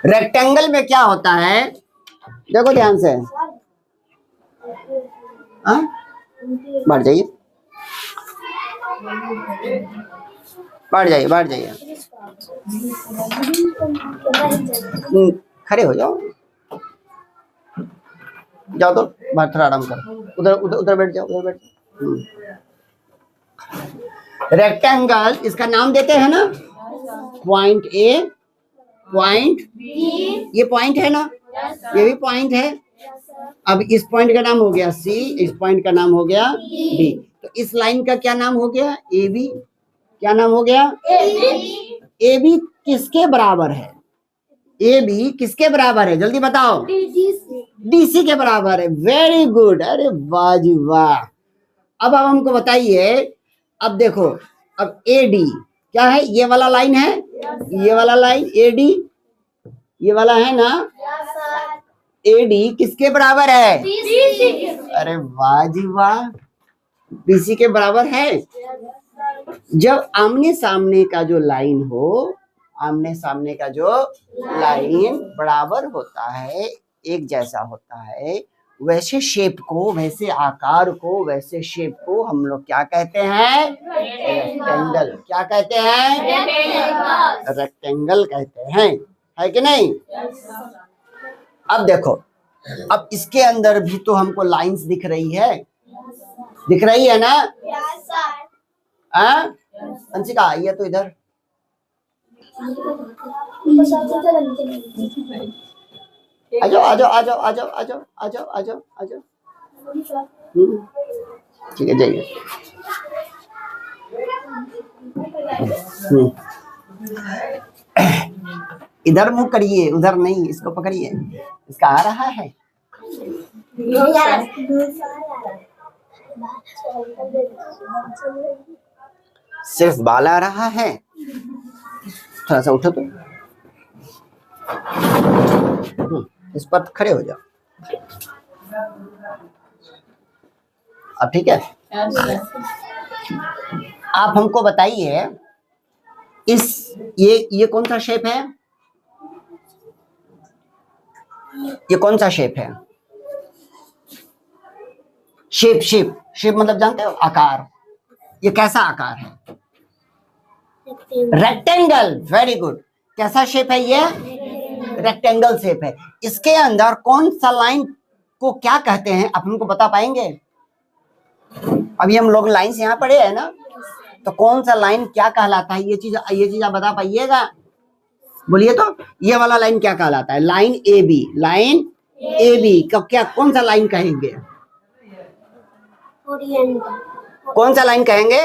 रेक्टेंगल में क्या होता है, देखो ध्यान से, बैठ जाइए, बैठ जाइए, बैठ जाइए, खड़े हो जाओ, जाओ तो बाहर थोड़ा आराम करो, उधर उधर उधर बैठ जाओ, उधर बैठ जाओ। रेक्टेंगल, इसका नाम देते हैं ना, पॉइंट ए, पॉइंट बी, ये पॉइंट है ना, ये भी पॉइंट है। अब इस पॉइंट का नाम हो गया सी, इस पॉइंट का नाम हो गया डी, तो इस लाइन का क्या नाम हो गया? A B. क्या नाम हो गया? ए बी किसके बराबर है? ए बी किसके बराबर है, जल्दी बताओ। डीसी के बराबर है। वेरी गुड, अरे वाह जी वाह। अब हमको बताइए, अब देखो, अब ए डी क्या है? ये वाला लाइन है, ये वाला लाइन ए डी, ये वाला है ना, ए डी किसके बराबर है? अरे वाह जी वाह, बीसी के बराबर है। जब आमने सामने का जो लाइन हो, आमने सामने का जो लाइन बराबर होता है, एक जैसा होता है, वैसे शेप को, वैसे आकार को, वैसे शेप को हम लोग क्या कहते हैं? रेक्टेंगल। क्या कहते हैं? रेक्टेंगल कहते हैं, है कि नहीं? अब देखो, अब इसके अंदर भी तो हमको लाइंस दिख रही है, दिख रही है ना? अंशिका आइए तो इधर, आजाओ आजाओ आजाओ आजाओ आजाओ आजाओ आजाओ आजाओ, ठीक है जाइए। इधर मुंह करिए, उधर नहीं, इसको पकड़िए, इसका आ रहा है। सिर्फ बाल आ रहा है, थोड़ा सा उठो तो, इस पर खड़े हो जाओ। अब ठीक है, आप हमको बताइए, इस ये कौन सा शेप है? ये कौन सा शेप है? शेप शेप शेप मतलब जानते हो, आकार। ये कैसा आकार है? रेक्टेंगल। Very good. कैसा शेप है ये? रेक्टेंगल शेप है। इसके अंदर कौन सा लाइन को क्या कहते हैं, आप हमको बता पाएंगे? अभी हम लोग लाइन से यहाँ पढ़े हैं ना, तो कौन सा लाइन क्या कहलाता है? ये चीज आप बता पाइएगा? बोलिए तो, ये वाला लाइन क्या कहलाता है? Line A B, line A B का क्या, कौन सा लाइन कहेंगे? कौन सा लाइन कहेंगे?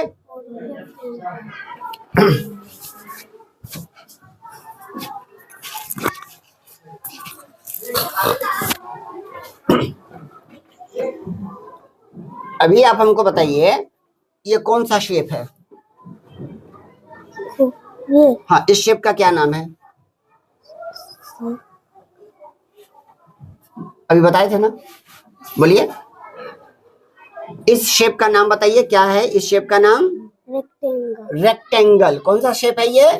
अभी आप हमको बताइए, ये कौन सा शेप है? हाँ, इस शेप का क्या नाम है? अभी बताए थे ना, बोलिए। इस शेप का नाम बताइए, क्या है इस शेप का नाम? रेक्टेंगल। रेक्टेंगल। कौन सा शेप है ये?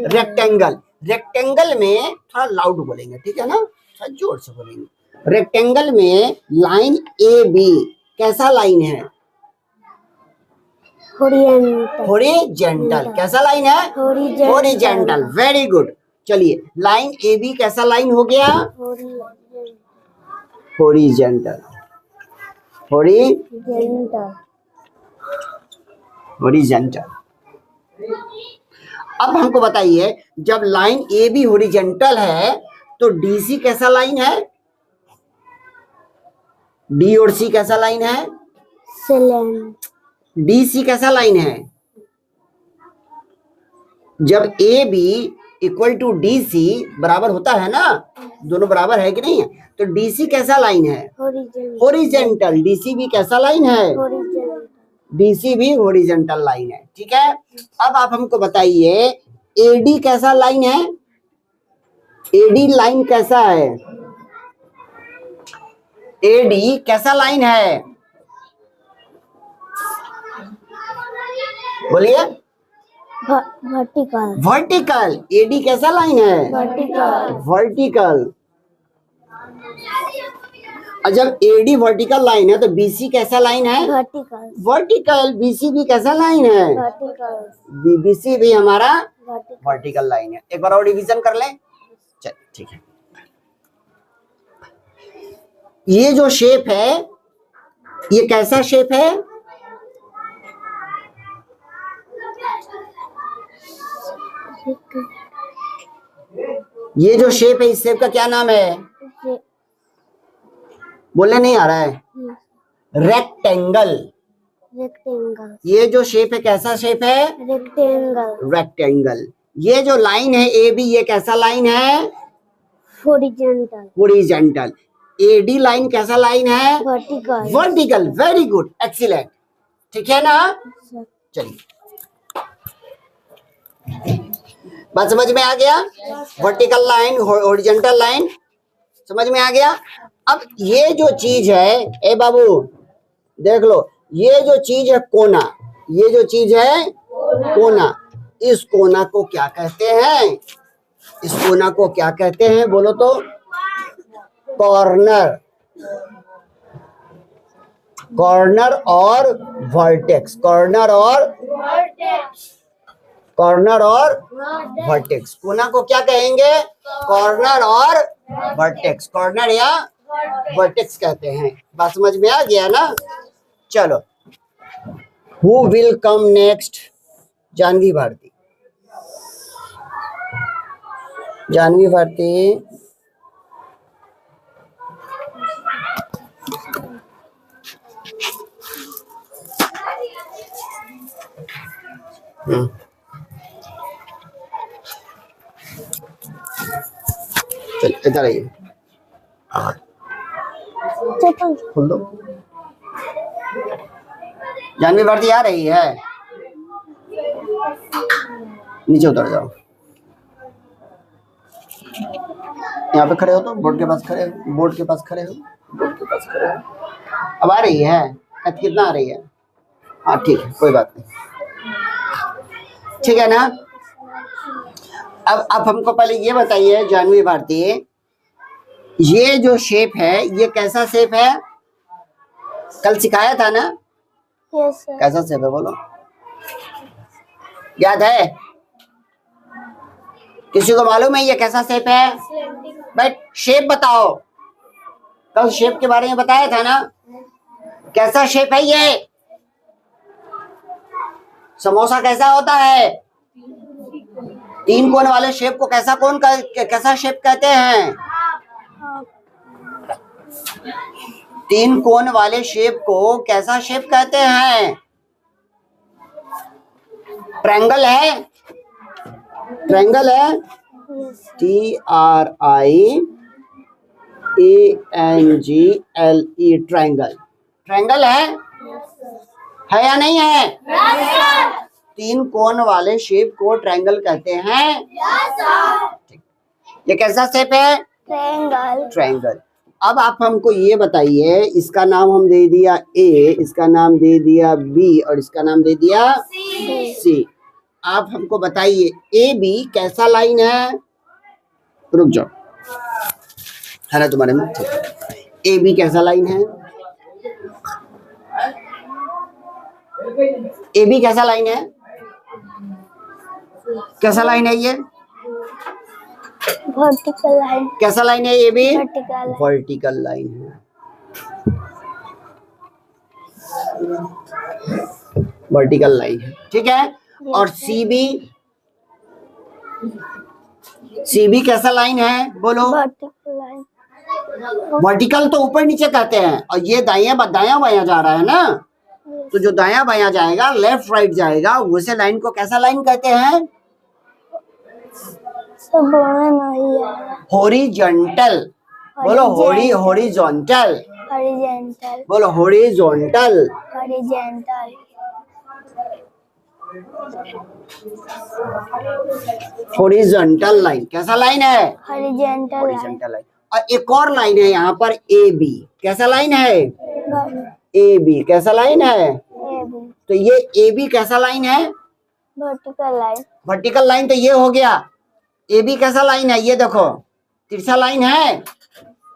रेक्टेंगल। रेक्टेंगल में थोड़ा लाउड बोलेंगे, ठीक है ना, थोड़ा जोर से बोलेंगे। रेक्टेंगल में लाइन ए बी कैसा लाइन है? हॉरिजॉन्टल। कैसा लाइन है? हॉरिजॉन्टल। Very good. चलिए, लाइन ए बी कैसा लाइन हो गया? हॉरिजॉन्टल। हॉरिजॉन्टल। अब हमको बताइए, जब लाइन ए बी हॉरिजॉन्टल है, तो डीसी कैसा लाइन है? डी और सी कैसा लाइन है? डीसी कैसा लाइन है? जब A B equal to D C बराबर होता है ना, दोनों बराबर है कि नहीं है, तो डीसी कैसा लाइन है? हॉरिजॉन्टल। डीसी भी कैसा लाइन है? BC भी हॉरिजॉन्टल लाइन है, ठीक है। अब आप हमको बताइए AD कैसा लाइन है, AD लाइन कैसा है, AD कैसा लाइन है, बोलिए। वर्टिकल। वर्टिकल। AD कैसा लाइन है, वर्टिकल। वर्टिकल। और जब AD वर्टिकल लाइन है तो BC कैसा लाइन है, वर्टिकल। वर्टिकल। BC भी कैसा लाइन है, वर्टिकल। BC भी हमारा वर्टिकल। वर्टिकल लाइन है। एक बार और रिवीजन कर लें, चल ठीक है। ये जो शेप है ये कैसा शेप है, ये जो शेप है इस शेप का क्या नाम है, बोलने नहीं आ रहा है, रेक्टेंगल। रेक्टेंगल। ये जो शेप है कैसा शेप है, रेक्टेंगल। रेक्टेंगल। ये जो लाइन है AB ये कैसा लाइन है, हॉरिजॉन्टल। हॉरिजॉन्टल। AD लाइन कैसा लाइन है, vertical. Vertical. Very good, excellent, ठीक है ना। चलिए बात समझ में आ गया, वर्टिकल लाइन हॉरिजॉन्टल लाइन समझ में आ गया। अब ये जो चीज है, ए बाबू देख लो, ये जो चीज है कोना, ये जो चीज है कोना, इस कोना को क्या कहते हैं, इस कोना को क्या कहते हैं बोलो तो, कॉर्नर। कॉर्नर और वर्टेक्स, कॉर्नर और वर्टेक्स। कोना को क्या कहेंगे, कॉर्नर और वर्टेक्स, कॉर्नर या वर्टेक्स कहते हैं। बात समझ में आ गया ना। चलो, who will come next, Janvi Bharti. Janvi Bharti, चल इधर आइए, खोल दो। जानवी भारती आ रही है, नीचे उतर जाओ। यहाँ पे खड़े हो तो बोर्ड के पास खड़े हो, बोर्ड के पास खड़े हो, बोर्ड के पास खड़े हो। अब आ रही है, कितना आ रही है, हाँ ठीक है, कोई बात नहीं, ठीक है ना। अब आप हमको पहले ये बताइए जानवी भारती, ये जो शेप है ये कैसा शेप है, कल सिखाया था ना। Yes sir. कैसा शेप है बोलो, याद है, किसी को मालूम है ये कैसा शेप है, बट शेप बताओ, कल शेप के बारे में बताया था ना, कैसा शेप है ये, समोसा कैसा होता है, तीन कोण वाले शेप को कैसा शेप कहते हैं, तीन कोण वाले शेप को कैसा शेप कहते हैं, ट्रायंगल है, ट्रायंगल है, TRIANGLE, ट्रायंगल, ट्रायंगल है या नहीं है, तीन कोण वाले शेप को ट्रायंगल कहते हैं। ये कैसा शेप है, ट्रायंगल। ट्रायंगल। अब आप हमको ये बताइए, इसका नाम हम दे दिया A, इसका नाम दे दिया B और इसका नाम दे दिया C। आप हमको बताइए AB कैसा लाइन है, रुक जाओ है ना तुम्हारे में, AB कैसा लाइन है, AB कैसा लाइन है, कैसा लाइन है ये, वर्टिकल लाइन। कैसा लाइन है AB, वर्टिकल। वर्टिकल लाइन है, वर्टिकल लाइन है, ठीक है। और CB कैसा लाइन है बोलो, वर्टिकल लाइन। वर्टिकल तो ऊपर नीचे कहते हैं, और ये दाया बाया जा रहा है ना, तो जो दाया बाया जाएगा, लेफ्ट राइट जाएगा, उसे लाइन को कैसा लाइन कहते हैं, हॉरिजॉन्टल। बोलो हॉरिजॉन्टल, हॉरिजॉन्टल। बोलो हॉरिजॉन्टल। हॉरिजॉन्टल। हॉरिजॉन्टल लाइन, कैसा लाइन है? Horizontal line, horizontal line. और एक और लाइन है यहाँ पर ए बी, कैसा लाइन है? ए बी, कैसा लाइन है? तो ये ए बी कैसा लाइन है? Vertical line, vertical line. तो ये हो गया। ए बी कैसा लाइन है? ये देखो तिरछा लाइन है।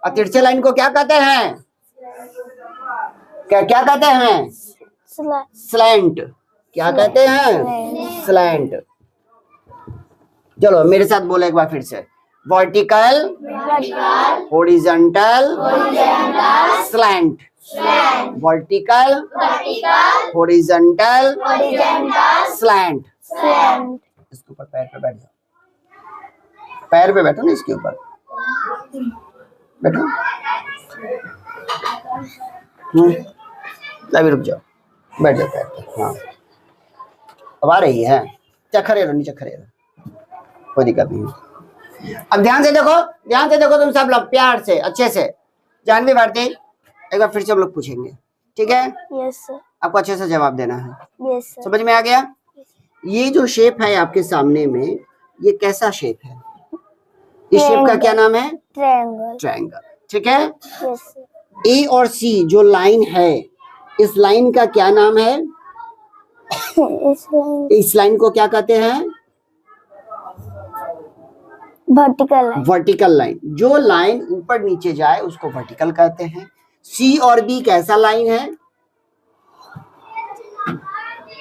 और तिरछे लाइन को क्या कहते हैं? क्या क्या कहते हैं? स्लैंट। क्या कहते हैं? स्लैंट। चलो मेरे साथ बोलो एक बार फिर से। Vertical, horizontal, slant. Vertical, horizontal, slant. इसके ऊपर पैर पे बैठ जाओ, पैर पे बैठो ना, इसके ऊपर बैठो। अभी रुक जाओ, बैठ जाओ पैर पे। हाँ अब आ रही है। खड़े रहो, नीचे खड़े रहो, कोई दिक्कत नहीं। अब ध्यान से देखो, ध्यान से देखो तुम सब लोग, प्यार से अच्छे से। जानवी भारती, एक बार फिर से हम लोग पूछेंगे, ठीक है? यस सर, आपको अच्छे से जवाब देना है। Yes sir. समझ में आ गया? ये जो शेप है आपके सामने में, ये कैसा शेप है? इस शेप का क्या नाम है? ट्रायंगल। ट्रायंगल, ठीक है? Yes sir. ए और सी जो लाइन है, इस लाइन का क्या नाम है? इस लाइन को क्या कहते हैं? Vertical line. Vertical line. जो लाइन ऊपर नीचे जाए उसको वर्टिकल कहते हैं। सी और बी कैसा लाइन है?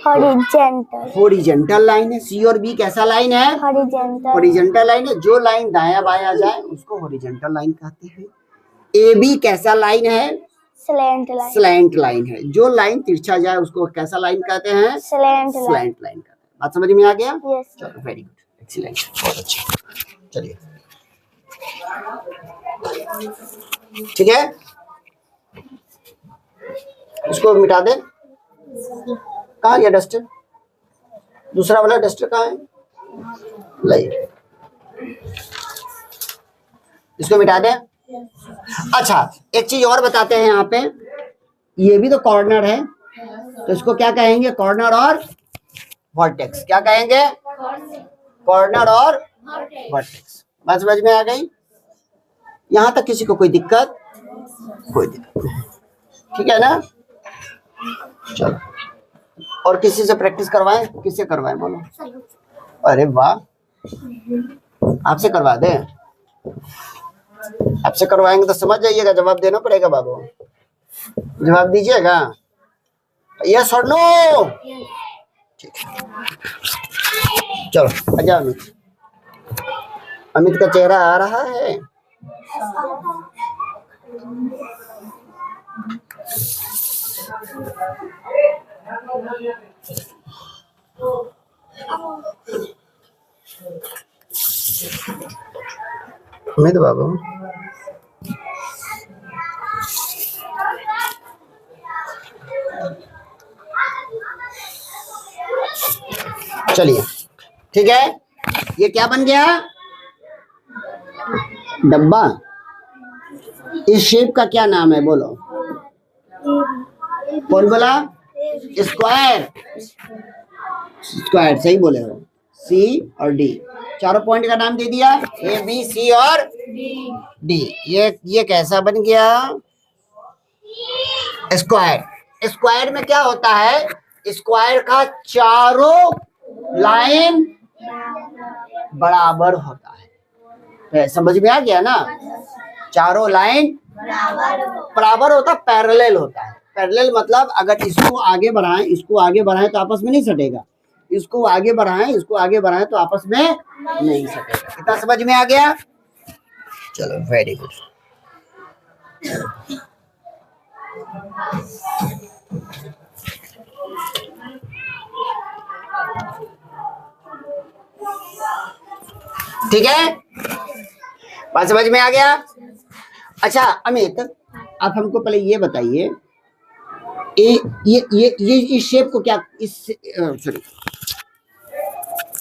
हॉरिजॉन्टल। हॉरिजॉन्टल लाइन है। सी और बी कैसा लाइन है? हॉरिजॉन्टल। हॉरिजॉन्टल लाइन है। जो लाइन दायां बायां जाए उसको हॉरिजॉन्टल लाइन कहते हैं। ए बी कैसा लाइन है? Slant line. स्लैंट लाइन है। जो लाइन तिरछा जाए उसको कैसा लाइन कहते हैं? Slant line. स्लैंट लाइन कहते हैं। बात समझ में आ गया? यस। चलो वेरी गुड, एक्सीलेंट, बहुत अच्छा। चलिए ठीक है, इसको मिटा दे। कहाँ गया डस्टर? दूसरा वाला डस्टर कहाँ है? लाइए, इसको मिटा दे। अच्छा एक चीज और बताते हैं यहाँ पे, ये भी तो कॉर्नर है, तो इसको क्या कहेंगे? कॉर्नर और वर्टेक्स। क्या कहेंगे? कॉर्नर और वर्टेक्स। बात समझ में आ गई? यहां तक किसी को कोई दिक्कत? कोई दिक्कत नहीं, ठीक है ना? चलो, और किसी से प्रैक्टिस करवाएं? किससे करवाएं बोलो? अरे वाह, आपसे करवा दें? आपसे करवाएंगे तो समझ जाइएगा, जवाब देना पड़ेगा बाबू। जवाब दीजिएगा, यस और नो। ठीक है, चलो आजा अमित। अमित का चेहरा आ रहा है। अमित बाबू, चलिए ठीक है। ये क्या बन गया? डब्बा। इस शेप का क्या नाम है बोलो? कौन बोला? स्क्वायर। स्क्वायर, सही बोले हो। सी और डी, चारों पॉइंट का नाम दे दिया, ए बी सी और डी। ये कैसा बन गया? स्क्वायर। स्क्वायर में क्या होता है? स्क्वायर का चारों लाइन बराबर होता है। समझ में आ गया ना? चारों लाइन बराबर होता, पैरेलल होता है। पैरेलल मतलब अगर इसको आगे बढ़ाएं, इसको आगे बढ़ाएं तो आपस में नहीं सटेगा, इसको आगे बढ़ाएं, इसको आगे बढ़ाएं तो आपस में नहीं सटेगा। इतना समझ में आ गया? चलो वेरी गुड। ठीक है, बात समझ में आ गया? अच्छा अमित, आप हमको पहले ये बताइए, ये इस शेप को क्या, इस सॉरी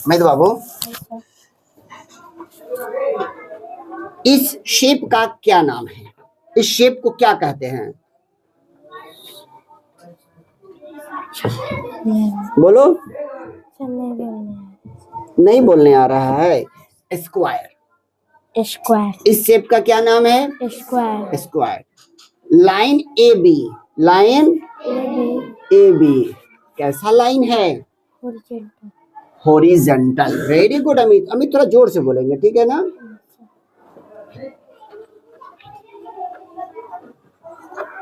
मैं तो बाबू, इस शेप का क्या नाम है? इस शेप को क्या कहते हैं? बोलो, नहीं नहीं बोलने आ रहा है। स्क्वायर। स्क्वायर इस शेप का क्या नाम है? Square square. Line A B, line A B कैसा लाइन है? Horizontal horizontal. Very good Amit. Amit थोड़ा जोर से बोलेंगे, ठीक है ना?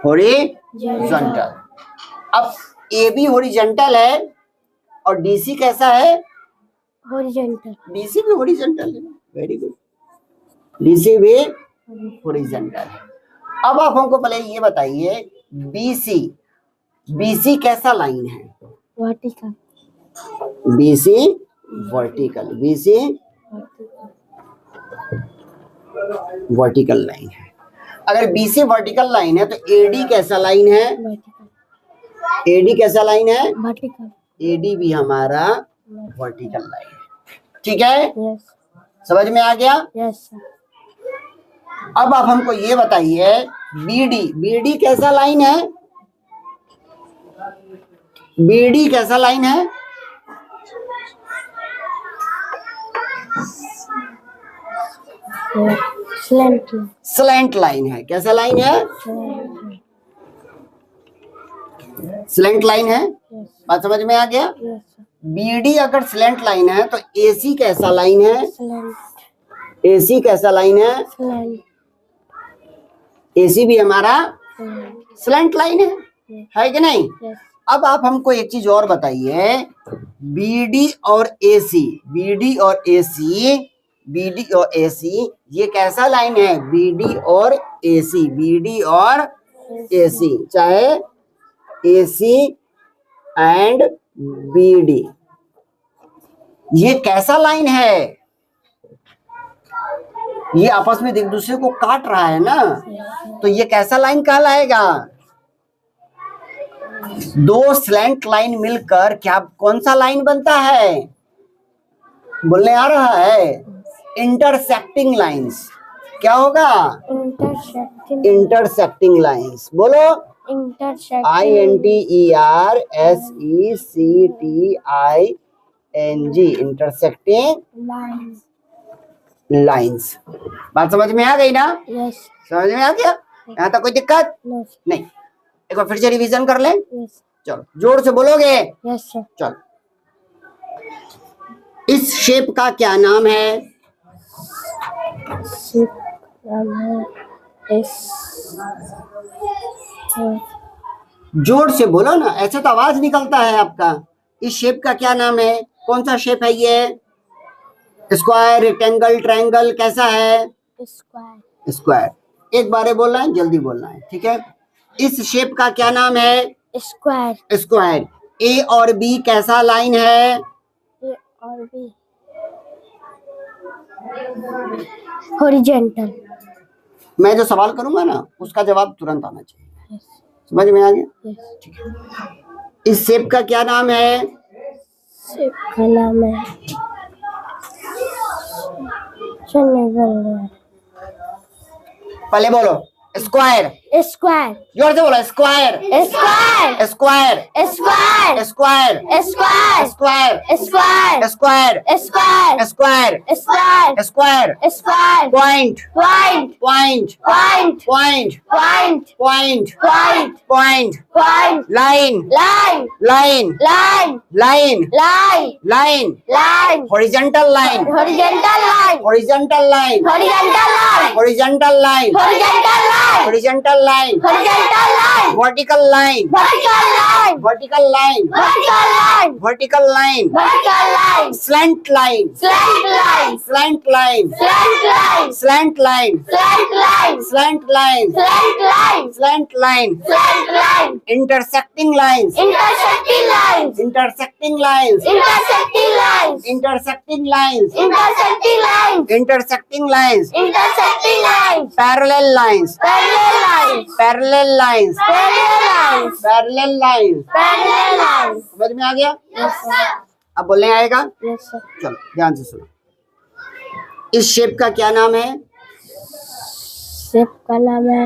हॉरिजॉन्टल। अब ए बी हॉरिजॉन्टल है और डीसी कैसा है? हॉरिजॉन्टल डीसी भी हॉरिजॉन्टल है। वेरी गुड, डीसी भी हॉरिजॉन्टल है। अब आप हमको पहले ये बताइए, बीसी, बीसी कैसा लाइन है? Vertical BC vertical, BC vertical line है। अगर बीसी वर्टिकल लाइन है तो एडी कैसा लाइन है? वर्टिकल एडी कैसा लाइन है? वर्टिकल एडी भी हमारा वर्टिकल लाइन है। ठीक है, यस समझ में आ गया? यस अब आप हमको ये बताइए, बीडी, बीडी कैसा लाइन है? बीडी कैसा लाइन है? स्लैंट स्लैंट लाइन है। कैसा लाइन है? स्लैंट लाइन है। यस बात समझ में आ गया? यस बीडी अगर स्लैंट लाइन है तो एसी कैसा लाइन है? स्लैंट एसी कैसा लाइन है? स्लैंट एसी भी हमारा स्लैंट लाइन है कि नहीं? यस अब आप हमको एक चीज और बताइए, बीडी और एसी, बीडी और एसी, बीडी और एसी ये कैसा लाइन है? बीडी और एसी, बीडी और एसी, चाहे एसी एंड बीडी, ये कैसा लाइन है? ये आपस में एक दूसरे को काट रहा है ना, तो ये कैसा लाइन कहलाएगा? दो स्लैंट लाइन मिलकर क्या कौन सा लाइन बनता है? बोलने आ रहा है? Intersecting lines. क्या होगा? Intersecting intersecting lines. बोलो, INTERSECTING, इंटरसेक्टिंग लाइंस लाइंस। बात समझ में आ गई ना? यस समझ में आ गया? यहाँ तक कोई दिक्कत यस नहीं? एक बार फिर से रिवीजन कर लें। यस चलो जोर से बोलोगे? यस सर चलो, इस शेप का क्या नाम है? शिप नाम है एस जोर से बोलो ना, ऐसे तो आवाज निकलता है आपका। इस शेप का क्या नाम है? कौन सा शेप है ये? स्क्वायर, रेक्टेंगल, ट्रायंगल, कैसा है? Square square. एक बार बोलना है, जल्दी बोलना है, ठीक है? इस शेप का क्या नाम है? Square square. ए और बी कैसा लाइन है? ए और बी हॉरिजॉन्टल मैं जो सवाल करूंगा ना उसका जवाब तुरंत आना चाहिए। यस समझ में आ गया? यस इस शेप का क्या नाम है? शिप का नाम है चलने बोल रहा है पहले बोलो स्क्वायर। स्क्वायर जोर से बोलो square, square square, square square, square square, square square, square square, square square, square point, point point, point point, point point, point point, point line, line line, line line, line line, line horizontal line, horizontal line horizontal line, horizontal line horizontal line, horizontal line horizontal line, horizontal line vertical line, vertical line vertical line, vertical line vertical line, vertical line slant line, slant line slant line, slant line slant line, slant line slant line, slant line slant line, slant line intersecting lines, intersecting lines intersecting lines, intersecting lines intersecting lines, intersecting lines intersecting lines, intersecting lines parallel lines, parallel lines parallel lines, parallel lines parallel lines। parallel lines समझ में आ गया? yes sir अब बोलने आएगा? yes sir चलो ध्यान से सुनो। इस शेप का क्या नाम है? शिप का नाम है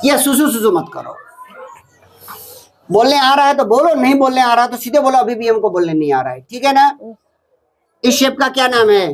ये सुसु सुसु मत करो। बोलने आ रहा है तो बोलो, नहीं बोलने आ रहा है तो सीधे बोलो अभी भी हमको बोलने नहीं आ रहा है, ठीक है ना। इस शेप का क्या नाम है?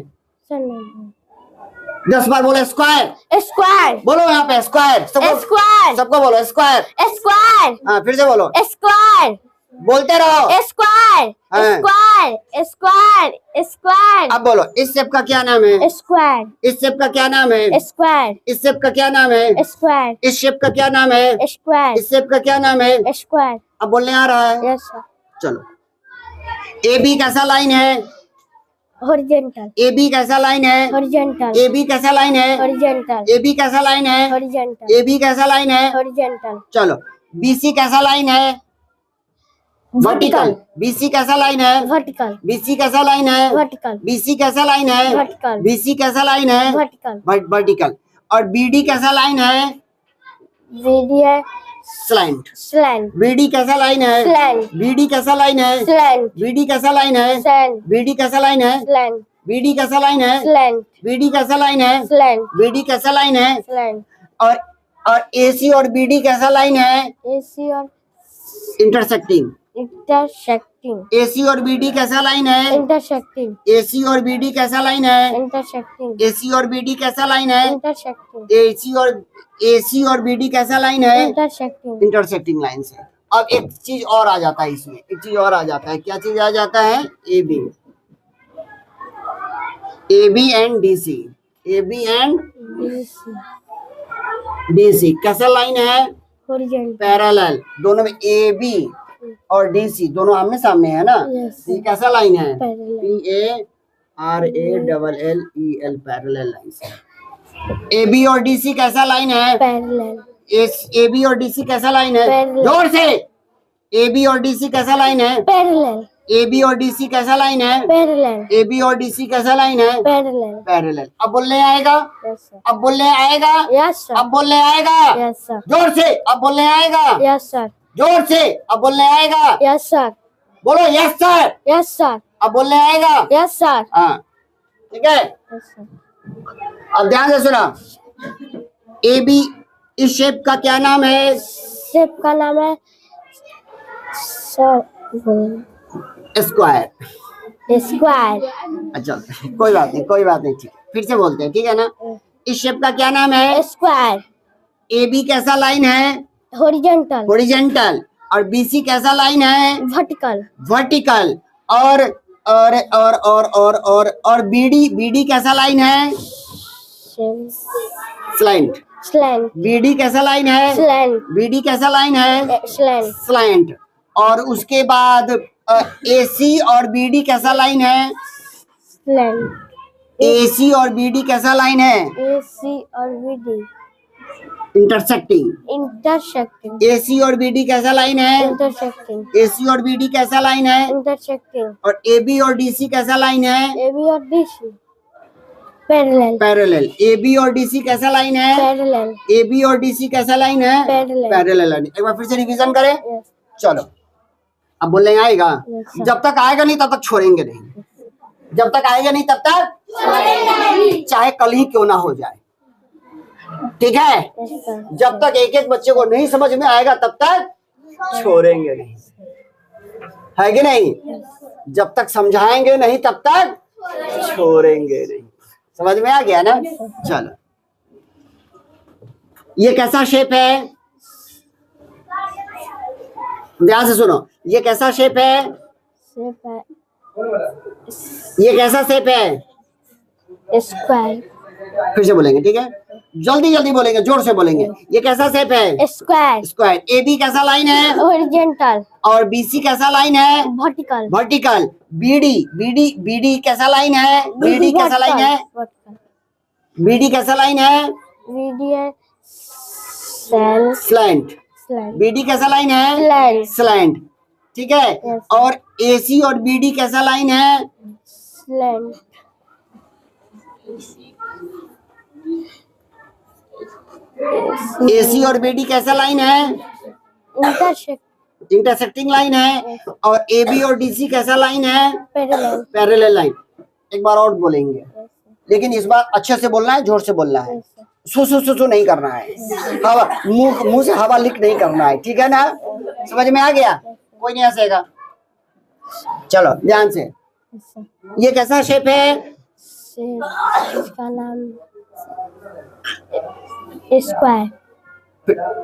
10 बार बोलो स्क्वायर। स्क्वायर। बोलो यहाँ पे स्क्वायर, स्क्वायर। सबको बोलो स्क्वायर। स्क्वायर। हाँ फिर से बोलो, स्क्वायर। बोलते रहो। स्क्वायर। हाँ। स्क्वायर। स्क्वायर। स्क्वायर। अब बोलो इस शेप का क्या नाम है? स्क्वायर। इस शेप का क्या नाम है? स्क्वायर। इस शेप का क्या नाम है? स्क्वायर। इस शेप का क्या नाम है? स्क्वायर। इस शेप का क्या नाम है? स्क्वायर। अब बोलने आ रहा है? Yes sir. चलो, ए बी कैसा लाइन है? हॉरिजॉन्टल। ए बी कैसा लाइन है? हॉरिजॉन्टल। ए बी कैसा लाइन है? हॉरिजॉन्टल। ए बी कैसा लाइन है? हॉरिजॉन्टल। ए बी कैसा लाइन है? हॉरिजॉन्टल। चलो, बी सी कैसा लाइन है? वर्टिकल। बी सी कैसा लाइन है? वर्टिकल। बी सी कैसा लाइन है? वर्टिकल। बी सी कैसा लाइन है? वर्टिकल। बी सी कैसा लाइन है? वर्टिकल। वर्टिकल। और बी डी कैसा लाइन है? Video slant. Slant. B D कैसा लाइन है? स्लैंट। बी डी कैसा लाइन है? स्लैंट। बी डी कैसा लाइन है? स्लैंट। बी डी कैसा लाइन है? स्लैंट। बी डी कैसा लाइन है? स्लैंट। बी डी कैसा लाइन है? स्लैंट। बी डी कैसा लाइन है? स्लैंट। और ए सी और बी डी कैसा लाइन है? एसी और इंटरसेक्टिंग। इंटरसेक्टिंग। ए सी और बी डी कैसा लाइन है? इंटरसेक्टिंग। ए सी और बी डी कैसा लाइन है? इंटरसेक्टिंग। ए सी और बी डी कैसा लाइन है? इंटरसेक्टिंग। ए सी और बी डी कैसा लाइन है? इंटरसेक्टिंग। इंटरसेक्टिंग लाइन से। अब एक चीज और आ जाता है इसमें, एक चीज और आ जाता है। क्या चीज आ जाता है? A B and D C. A B and D C कैसा लाइन है? हॉरिजॉन्टल। पैरेलल। दोनों में ए बी और डी सी दोनों आमने सामने है ना। Yes. ये कैसा लाइन है? Parallel. P A R A double L E L, parallel line. A B और डी सी कैसा लाइन है? पैरेलल। ए बी और डी सी कैसा लाइन है? Parallel. जोर से। ए बी और डी सी कैसा लाइन है? पैरेलल। ए बी और डी सी कैसा लाइन है? पैरेलल। ए बी और डी सी कैसा लाइन है? पैरेलल। पैरेलल। अब बोलने आएगा? Yes sir. अब बोलने आएगा? Yes sir. अब बोलने आएगा? Yes sir. जोर से। अब बोलने आएगा? Yes sir. जोर से। अब बोलने आएगा? Yes sir. बोलो यस सर। Yes sir. अब बोलने आएगा? Yes sir. हाँ ठीक है। Yes sir. अब ध्यान से सुना, ए बी इस शेप का क्या नाम है? शेप का नाम है सर स्क्वायर। स्क्वायर। अच्छा कोई बात नहीं, कोई बात नहीं, ठीक फिर से बोलते हैं, ठीक है ना। इस शेप का क्या नाम है? स्क्वायर। ए बी कैसा लाइन है? हॉरिजॉन्टल। हॉरिजॉन्टल। और बी सी कैसा लाइन है? वर्टिकल। वर्टिकल। और बी डी कैसा लाइन है? Slant. Slant. Slant. B D कैसा लाइन है? स्लैंट। बी डी कैसा लाइन है? स्लैंट। स्लैंट। और उसके बाद ए सी और बी डी कैसा लाइन है? स्लैंट। ए सी और बी डी कैसा लाइन है? एसी और BD. Intersecting. Intersecting. A C और बी डी कैसा लाइन है? इंटरसेक्टिंग। ए सी और बी डी कैसा लाइन है? इंटरसेक्टिंग। और ए बी और डी सी कैसा लाइन है? एबी और DC. Parallel. Parallel. A B और डी सी कैसा लाइन है? पैरेलल। ए बी और डी सी कैसा लाइन है? पैरेलल। Parallel line. एक बार फिर से रिवीजन करें। यस। चलो, अब बोलने आएगा? Yes, sir. जब तक आएगा नहीं तब तक छोड़ेंगे नहीं। जब तक आएगा नहीं तब तक चाहे कल ही क्यों ना हो जाए, ठीक है। Yes sir. जब तक एक एक बच्चे को नहीं समझ में आएगा तब तक छोड़ेंगे नहीं, है कि नहीं। जब तक समझाएंगे नहीं तब तक छोड़ेंगे नहीं। समझ में आ गया ना। चलो, ये कैसा शेप है? ध्यान से सुनो, ये कैसा शेप है? शेप है ये कैसा शेप है? स्क्वायर। फिर से बोलेंगे, ठीक है। जल्दी जल्दी बोलेंगे, जोर से बोलेंगे। ये कैसा शेप है? स्क्वायर। स्क्वायर। ए बी कैसा लाइन है? हॉरिजॉन्टल। और बी सी कैसा लाइन है? वर्टिकल। वर्टिकल। बी डी कैसा लाइन है? बी डी कैसा लाइन है? वर्टिकल। बी डी कैसा लाइन है? वीडियो सेल। स्लैंट। स्लैंट। बी डी कैसा लाइन है? स्लैंट। स्लैंट, ठीक है। Yes. और ए सी और बी डी कैसा लाइन है? स्लैंट। ए सी और बी डी कैसा लाइन है? इंटरसेक्टिंग लाइन है। और ए बी और डी सी कैसा लाइन है? पैरेलल। Parallel line. एक बार और बोलेंगे, लेकिन इस बार अच्छे से बोलना है, जोर से बोलना है। सु नहीं करना है, हवा मुंह से हवा लीक नहीं करना है, ठीक है ना। समझ में आ गया? कोई नहीं हंसेगा। चलो ध्यान से, Yes, sir. ये कैसा शेप है? इसका नाम स्क्वायर।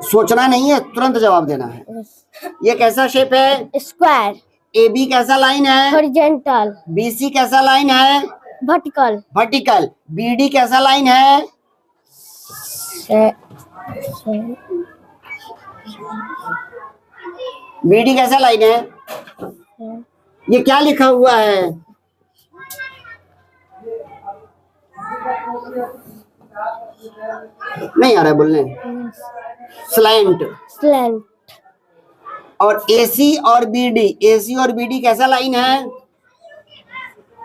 सोचना नहीं है, तुरंत जवाब देना है। ये कैसा शेप है? स्क्वायर। ए बी कैसा लाइन है? हॉरिजॉन्टल। बी सी कैसा लाइन है? वर्टिकल। वर्टिकल। बी डी कैसा लाइन है? बी डी कैसा लाइन है? ये क्या लिखा हुआ है? नहीं आ रहा है बोलने। स्लैंट। स्लैंट। और एसी और बीडी, एसी और बीडी कैसा लाइन है?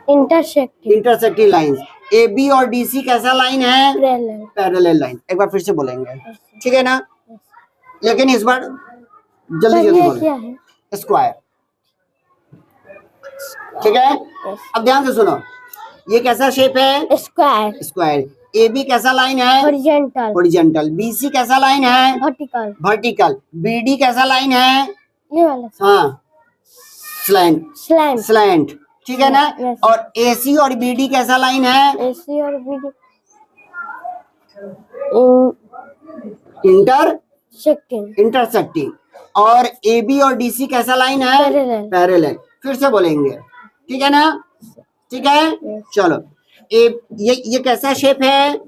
Intersecting. Intersecting line. A B और डीसी कैसा लाइन है? पैरेलल। Parallel line. एक बार फिर से बोलेंगे, ठीक है ना? लेकिन इस बार जल्दी जल्दी बोलें। क्या है? स्क्वायर, ठीक है? अब ध्यान से सुनो, ये कैसा शेप है? स्क्वायर। स्क्वायर। ए बी कैसा लाइन है? हॉरिजॉन्टल। हॉरिजॉन्टल। बी सी कैसा लाइन है? वर्टिकल। वर्टिकल। बी डी कैसा लाइन है? ये वाला हाँ, स्लैंट। स्लैंट। स्लैंट, ठीक है ना? Yes. और एसी और बीडी कैसा लाइन है? एसी और बीडी इंटरसेक्टिंग। इंटरसेक्टिंग। और ए बी और डीसी कैसा लाइन है? पैरेलल। पैरेलल। फिर से बोलेंगे, ठीक है ना? ठीक है, चलो। ये कैसा शेप है?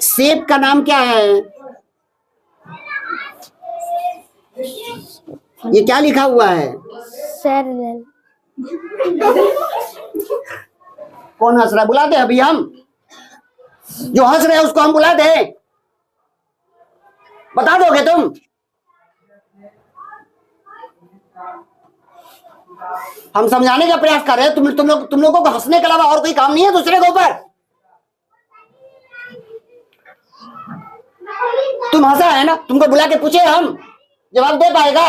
शेप का नाम क्या है? ये क्या लिखा हुआ है? पैरेलल। कौन हंस रहा है? बुला दे अभी, हम जो हंस रहे हैं उसको हम बुला दे। बता दोगे तुम? हम समझाने का प्रयास कर रहे हैं। तुम लोगों को हंसने के अलावा और कोई काम नहीं है दूसरे के ऊपर? तुम हंसा है ना? तुमको बुला के पूछे हम, जवाब दे पाएगा?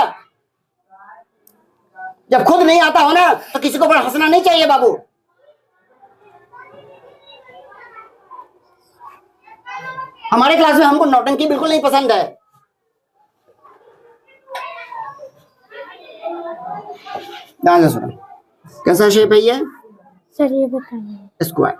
जब खुद नहीं आता हो ना तो किसी को ऊपर हंसना नहीं चाहिए बाबू। हमारे क्लास में हमको नौटंकी बिल्कुल नहीं पसंद है। ध्यान से सुनो, कैसा शेप है ये? सर ये बताइए। स्क्वायर।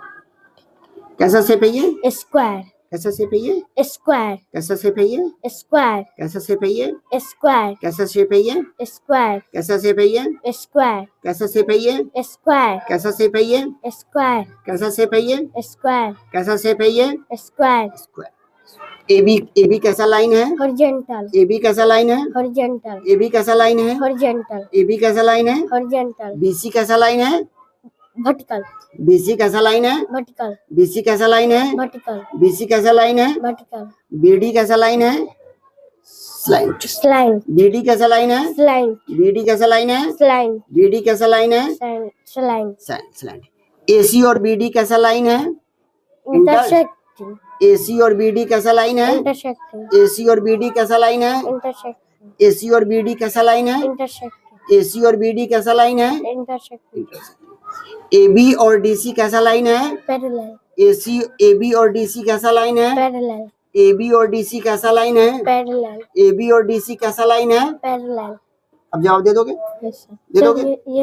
कैसा शेप है ये? स्क्वायर। कैसा शेप है ये? स्क्वायर। कैसा शेप है ये? स्क्वायर। कैसा शेप है ये? स्क्वायर। कैसा शेप है ये? स्क्वायर। कैसा शेप है ये? स्क्वायर। कैसा शेप है ये? स्क्वायर। कैसा शेप है ये? स्क्वायर। कैसा शेप है ये? स्क्वायर। कैसा शेप है ये? स्क्वायर। स्क्वायर। ए बी कैसा लाइन है? हॉरिजॉन्टल। ए बी कैसा लाइन है? हॉरिजॉन्टल। ए बी कैसा लाइन है? हॉरिजॉन्टल। ए बी कैसा लाइन है? हॉरिजॉन्टल। बी सी कैसा लाइन है? वर्टिकल। बी सी कैसा लाइन है? वर्टिकल। बी सी कैसा लाइन है? वर्टिकल। बी सी कैसा लाइन है? वर्टिकल। बी डी कैसा लाइन है? स्लैंट। स्लाइन। बी डी कैसा लाइन है? स्लाइन। बी डी कैसा लाइन है? स्लाइन। बी डी कैसा लाइन है? स्लाइन। स्लैंट। ए सी और बी डी कैसा लाइन है? इंटरसेक्टिंग। ए सी और बी डी कैसा लाइन है? इंटरसेक्टिंग। ए सी और बी डी कैसा लाइन है? इंटरसेक्टिंग। ए सी और बी डी कैसा लाइन है? इंटरसेक्टिंग। ए सी और बी डी कैसा लाइन है? इंटरसेक्टिंग। ए बी और डी सी कैसा लाइन है? पैरेलल। ए बी और डी सी कैसा लाइन है? पैरेलल। ए बी और डी सी कैसा लाइन है? पैरेलल। ए बी और डी सी कैसा लाइन है? पैरेलल। अब जवाब दे दोगे? Yes sir. दे दोगे? ये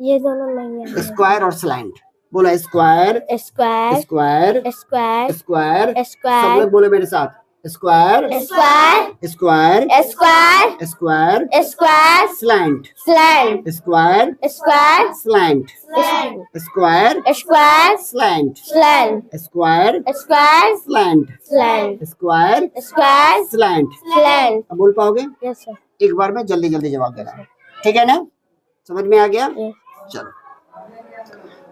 ये दोनों नहीं है। स्क्वायर और स्लैंट। बोला square. Square. Square. Square. Square. सब स्क्वायर। लोग बोले मेरे साथ, square. Square. Square. Square. Square. Square. Slant. Slant. Square. Square. Slant. Square. Square. Slant. Slant. Square. Square. Slant. Slant. Square. Square. Slant. Slant. अब बोल पाओगे? Yes sir. एक बार में जल्दी जल्दी जवाब देना है, ठीक है ना? समझ में आ गया? चलो,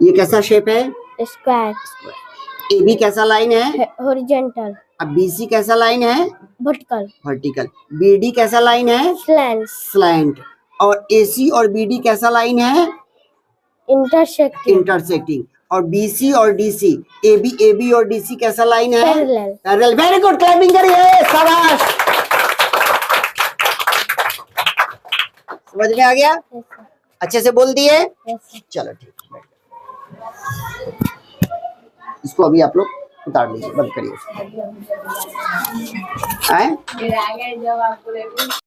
ये कैसा शेप है? स्क्वायर। ए बी कैसा लाइन है? हॉरिजॉन्टल। अब बी सी कैसा लाइन है? वर्टिकल। वर्टिकल। बी डी कैसा लाइन है? स्लैंट। स्लैंट। और ए सी और बी डी कैसा लाइन है? इंटरसेक्टिंग। इंटरसेक्टिंग। और बी सी और डी सी, ए बी और डी सी कैसा लाइन है? Parallel. Parallel. Very good, clapping करिए, शाबाश। समझ में आ गया? Yes sir. अच्छे से बोल दिए? Yes sir. चलो ठीक है, इसको अभी आप लोग उतार लीजिए, बंद करिए। हैं?